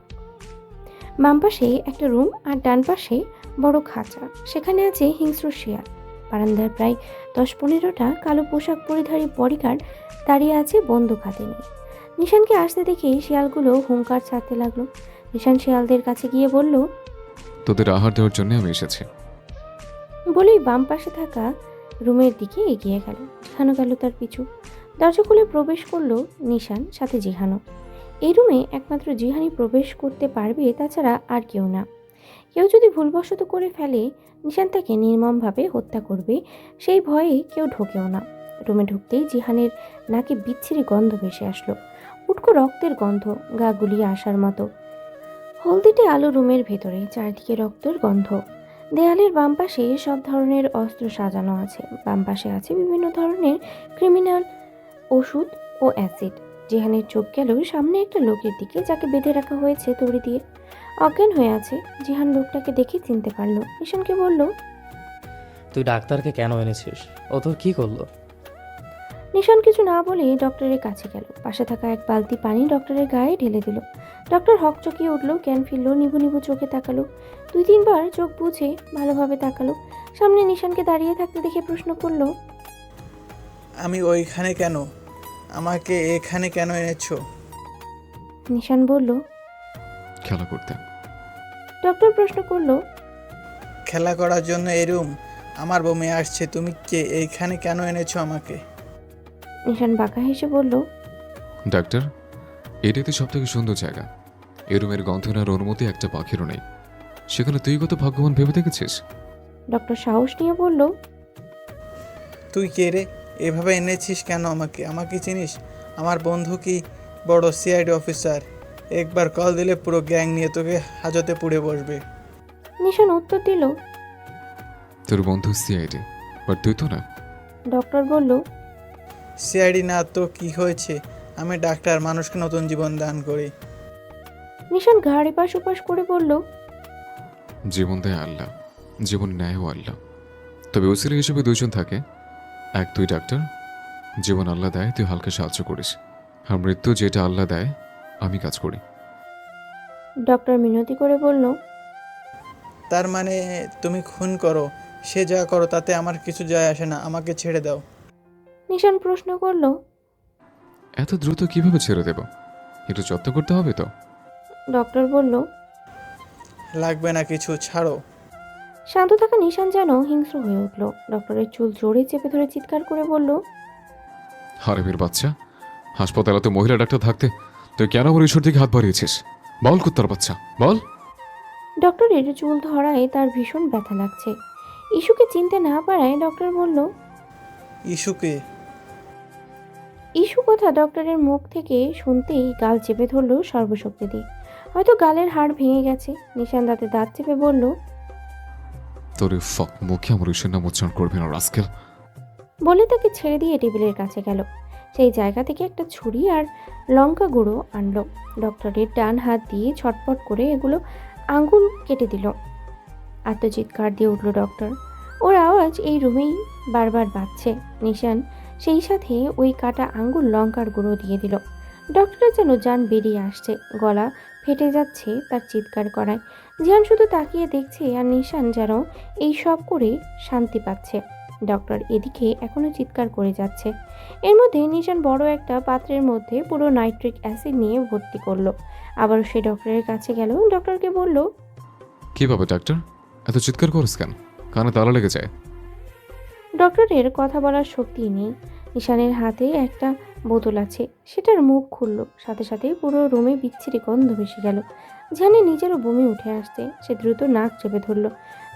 বাম পাশে একটা রুম আর ডান পাশে বড় খাঁচা। সেখানে আছে হিংস্র শিয়াল। বারান্দার প্রায় 10-15টা কালো পোশাক পরিধারী বডিগার্ড দাঁড়িয়ে আছে বন্দুক হাতে নিয়ে। নিশানকে আসতে দেখে শিয়ালগুলো হুঙ্কার ছাড়তে লাগলো। নিশান শিয়ালদের কাছে গিয়ে বলল, তোদের আহার দেওয়ার জন্য আমি এসেছি। বলেই বাম পাশে থাকা রুমের দিকে এগিয়ে গেল। জিহানও গেল তার পিছু। দরজা খুলে প্রবেশ করলো নিশান, সাথে জিহানও। এই রুমে একমাত্র জিহানই প্রবেশ করতে পারবে, তাছাড়া আর কেউ না। কেউ যদি ভুলবশত করে ফেলে নিশান তাকে নির্মমভাবে হত্যা করবে, সেই ভয়ে কেউ ঢোকেও না। রুমে ঢুকতেই জিহানের নাকে বিচ্ছিরি গন্ধ ভেসে আসলো, উটকো রক্তের গন্ধ, গা গুলিয়ে আসার মতো। হলদিটে আলো রুমের ভেতরে, চারদিকে রক্তের গন্ধ। দেয়ালের বাম পাশে সব ধরনের অস্ত্র সাজানো আছে। বাম পাশে আছে বিভিন্ন ধরনের ক্রিমিনাল ওষুধ ও অ্যাসিড। জিহানের চোখ গেল সামনে একটা লোকের দিকে, যাকে বেঁধে রাখা হয়েছে দড়ি দিয়ে। অজ্ঞান হয়ে আছে। জিহান লোকটাকে দেখে চিনতে পারলো। নিশানকে বলল, তুই ডাক্তারকে কেন এনেছিস? ও তোর কি করলো? নিশান কিছু না বলে ডক্টরের কাছে গেল। পাশে থাকা এক বালতি পানি ডক্টরের গায়ে ঢেলে দিল। ডক্টর হকচকিয়ে উঠলো, জ্ঞান ফিরল, নিভু নিভু চোখে তাকালো। 2-3 বার চোখ বুঝে ভালোভাবে তাকালো। সামনে নিশানকে দাঁড়িয়ে থাকতে দেখে প্রশ্ন করলো, আমি ওইখানে কেন? আমাকে এখানে কেন এনেছো? নিশান বলল, খেলা করতে। ডক্টর প্রশ্ন করলো, খেলা করার জন্য এই রুম? আমার বমি আসছে, তুমি কে? এইখানে কেন এনেছো আমাকে? নিশান বাঁকা হেসে বলল, ডাক্তার, এটাই তো সব থেকে সুন্দর জায়গা। এই রুমের গন্ধ নেওয়ার অনুমতি একটা পাখিরও নেই। সেখানে তুই কত ভাগ্যবান ভেবে দেখেছিস? ডক্টর সাহস নিয়ে বলল, তুই কে রে? এভাবে এনেছিস কেন আমাকে? আমাকে চিনিস? আমার বন্ধু কি বড় সিআইডি অফিসার? একবার কল দিলে পুরো গ্যাং নিয়ে তোকে হাজতে পুড়ে বসবে। নিশান উত্তর দিল। তোর বন্ধু সিআইডি, বাট তুই তো না। ডক্টর বলল, সিআইডি না তো কি হয়েছে? আমি ডাক্তার, মানুষকে নতুন জীবন দান করি। নিশান ঘাড় এপাশ ওপাশ করে বলল, জীবন দেয় আল্লাহ, জীবন নেয়ও আল্লাহ। তবে ওসিলা হিসেবে দুইজন থাকে, এক তুই ডাক্তার, জীবন আল্লাহ দেয়, তুই হালকা সাহায্য করিস। আর মৃত্যু যেটা আল্লাহ দেয়, আমি কাজ করি। ডক্টর মিনতি করে বলল, তার মানে তুমি খুন করো, সে যা করো তাতে আমার কিছু যায় আসে না, আমাকে ছেড়ে দাও। নিশান প্রশ্ন করল, এত দ্রুত কিভাবে ছেড়ে দেব? একটু যত্ন করতে হবে তো। ডক্টর বলল, লাগবে না কিছু, ছাড়ো। শান্ত থাকা নিশান যেন হিংস্র হয়ে উঠল। ডক্টরের চুল জোরে চেপে ধরে চিৎকার করে বলল, হারামির বাচ্চা, হাসপাতালে তো মহিলা ডাক্তার থাকতে তুই কেন আমার ঈশ্বর দিকে হাত বাড়িয়েছিস? বল কুত্তার বাচ্চা, বল। ডক্টরের চুল ধরায় তার ভীষণ ব্যথা লাগছে। ইস্যুকে চিনতে না পারায় ডক্টর বলল, ইস্যুকে? ইস্যু কথা ডক্টরের মুখ থেকে শুনতেই গাল চেপে ধরল সর্বশক্তি দিয়ে। হয়তো গালের হাড় ভেঙে গেছে। নিশান দাঁতে দাঁত চেপে বলল, তোর ফক মুখে আমার ঈশ্বর নাম উচ্চারণ করবি না রাস্কেল। বলে তাকে ছেড়ে দিয়ে টেবিলের কাছে গেল। সেই জায়গা থেকে একটা ছুরি আর লঙ্কা গুঁড়ো আনলো। ডক্টরের ডান হাত দিয়ে ছটপট করে এগুলো আঙ্গুল কেটে দিল। আত্মচিৎকার দিয়ে উঠল ডক্টর। ওর আওয়াজ এই রুমেই বারবার বাজছে। নিশান সেই সাথে ওই কাটা আঙ্গুল লঙ্কার গুঁড়ো দিয়ে দিল। ডক্টরের যেন জান বেরিয়ে আসছে, গলা ফেটে যাচ্ছে তার চিৎকার করায়। জিয়ান শুধু তাকিয়ে দেখছে আর নিশান যেন এই সব করে শান্তি পাচ্ছে। ডক্টর এদিকে এখনো চিৎকার করে যাচ্ছে। এর মধ্যে নিশান বড় একটা পাত্রের মধ্যে পুরো নাইট্রিক অ্যাসিড নিয়ে ভর্তি করলো। আবারও সে ডক্টরের কাছে গেল। ডক্টরকে বলল, কিভাবে ডাক্তার এত চিৎকার করিস কেন? কানে তালা লেগে যায়। ডক্টরের কথা বলার শক্তি নেই। নিশানের হাতে একটা বোতল আছে, সেটার মুখ খুলল। সাথে সাথে পুরো রুমে বিচ্ছিরি গন্ধ ভেসে গেল। জানে নিজেরও বমি উঠে আসছে। সে দ্রুত নাক চেপে ধরল।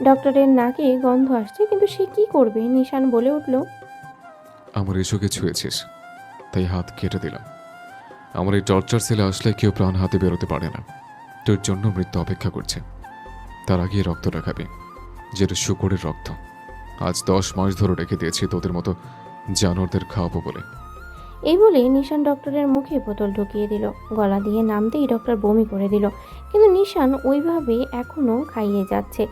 ডক্টরের নাকে গন্ধ আসছে, কিন্তু সে কি করবে? নিশান বলে উঠল, আমার ইস্যুকে ছুঁয়েছিস, তাই হাত কেটে দিলাম। আমার এই টর্চার সেলে আসলে কেউ প্রাণ হাতে বেরোতে পারে না। তোর জন্য মৃত্যু অপেক্ষা করছে। তার আগে রক্তটা খাবি, যেটা শুকরের রক্ত। আজ 10 মাস ধরে রেখে দিয়েছি তোদের মতো জানোয়ারদের খাওয়াবো বলে। এই বলে নিশান ডক্টরের মুখে বোতল ঢুকিয়ে দিল। গলা দিয়ে নামতেই ডক্টর বমি করে দিল, কিন্তু নিশান ওইভাবে এখনো খাইয়ে যাচ্ছে।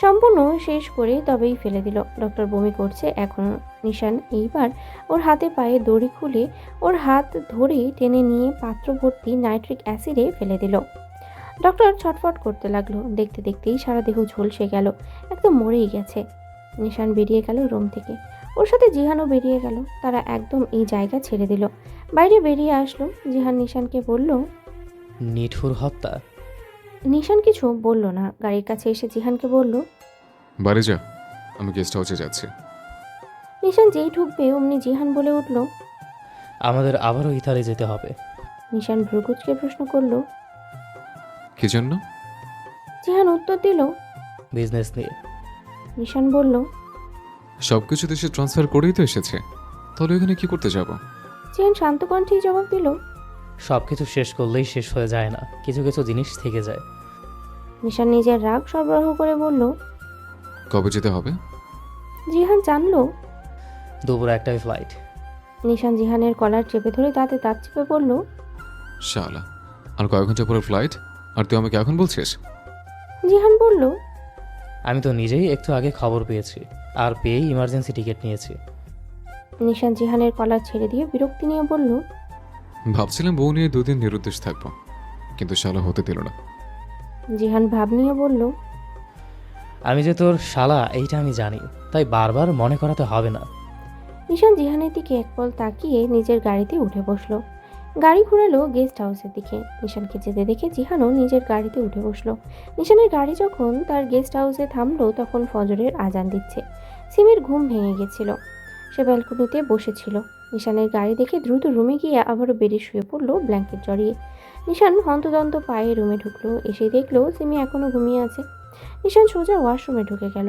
সম্পূর্ণ শেষ করে তবেই ফেলে দিল। ডক্টর বমি করছে এখনো। নিশান এইবার ওর হাতে পায়ে দড়ি খুলে ওর হাত ধরে টেনে নিয়ে পাত্র ভর্তি নাইট্রিক অ্যাসিডে ফেলে দিল। ডক্টর ছটফট করতে লাগলো। দেখতে দেখতেই সারা দেহ ঝলসে গেল, একদম মরেই গেছে। নিশান বেরিয়ে গেল রুম থেকে। ওর সাথে জিহানও বেরিয়ে গেল। তারা একদম এই জায়গা ছেড়ে দিল। বাইরে বেরিয়ে আসলো। জিহান নিশানকে বলল, নিঠুর হত্যা। নিশান কিছু বলল না। গাড়ির কাছে এসে জিহানকে বলল, বাড়ি যা, আমি গেস্ট হাউসে যাচ্ছি। নিশান যেই ঢুকবে অমনি জিহান বলে উঠল, আমাদের আবারও ইতালি যেতে হবে। নিশান ভ্রুকুচকে প্রশ্ন করলো, কি জন্য? জিহান উত্তর দিল, বিজনেস নিয়ে। নিশান বলল, সবকিছু দেশে ট্রান্সফার করেই তো এসেছে, তাহলে এখানে কি করতে যাব? জিহান শান্ত কণ্ঠেই জবাব দিল, সব কিছু শেষ করলেই শেষ হয়ে যায় না, কিছু কিছু জিনিস থেকে যায়। নিশান নিজের রাগ সরবরাহ করে বলল, কবে যেতে হবে? জিহান জানলো। দুপুর 1টায় ফ্লাইট। নিশান জিহানের কলার চেপে ধরে দাঁতে দাঁত চেপে বলল, শালা, আর কয়েক ঘন্টা পরে ফ্লাইট, আর তুই আমাকে এখন বলছিস? জিহান বলল, আমি তো নিজেই একটু আগে খবর পেয়েছি, আর পেয়েই ইমার্জেন্সি টিকিট নিয়েছি। নিশান জিহানের কলার ছেড়ে দিয়ে বিরক্তি নিয়ে বলল, ভাবছিলাম বউ নিয়ে 2 দিন নিরুদ্দেশ থাকবো, কিন্তু শালা হতে দিল না। জিহান ভাব নিয়ে বলল, আমি যে তোর শালা এইটা আমি জানি, তাই বারবার মনে করাতে হবে না। নিশান জিহানের দিকে এক পল তাকিয়ে নিজের গাড়িতে উঠে বসলো। গাড়ি ঘোরালো গেস্ট হাউসের দিকে। নিশানকে যেতে দেখে জিহানও নিজের গাড়িতে উঠে বসলো। নিশানের গাড়ি যখন তার গেস্ট হাউসে থামলো তখন ফজরের আজান দিচ্ছে। সিমির ঘুম ভেঙে গেছিল। সে ব্যালকনিতে বসেছিল। নিশানের গাড়ি দেখে দ্রুত রুমে গিয়ে আবারও বেডে শুয়ে পড়লো ব্ল্যাঙ্কেট জড়িয়ে। নিশান হন্তদন্ত পায়ে রুমে ঢুকলো, এসে দেখলো সিমি এখনো ঘুমিয়ে আছে। নিশান সোজা ওয়াশরুমে ঢুকে গেল।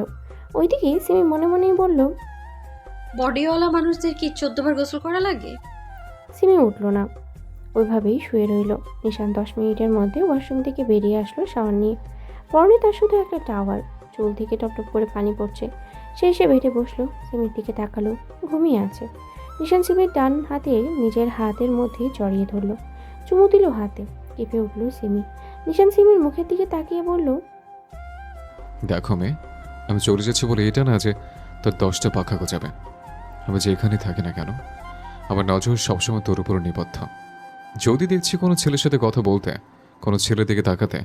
ওইদিকে সিমি মনে মনেই বলল, বডিওয়ালা মানুষদের কি 14 বার গোসল করা লাগে? সিমি উঠল না, ওইভাবেই শুয়ে রইল। নিশান 10 মিনিটের মধ্যে ওয়াশরুম থেকে বেরিয়ে আসলো শাওয়ার নিয়ে। পরনে তার শুধু একটা টাওয়াল, চুল থেকে টপটপ করে পানি পড়ছে। সে এসে বেডে বসলো, সিমির দিকে তাকালো, ঘুমিয়ে আছে। নিশান সিমির ডান হাতে নিজের হাতের মধ্যে জড়িয়ে ধরলো, চুমু দিল হাতে। কেঁপে উঠল সিমি। নিশান সিমির মুখের দিকে তাকিয়ে বলল, দেখো মেয়ে, আমি চলে যাচ্ছি বলে এটা না যে তোর 10টা পাখা গজাবে। আমি যেখানে থাকি না কেন, আমার নজর সবসময় তোর উপর নিবদ্ধ। যদি দেখছি কোনো ছেলের সাথে কথা বলতে, কোনো ছেলের দিকে তাকাতে,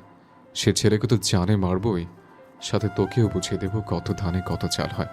সে ছেলেকে তো জানে মারবই, সাথে তোকেও বুঝিয়ে দেবো কত ধানে কত চাল হয়।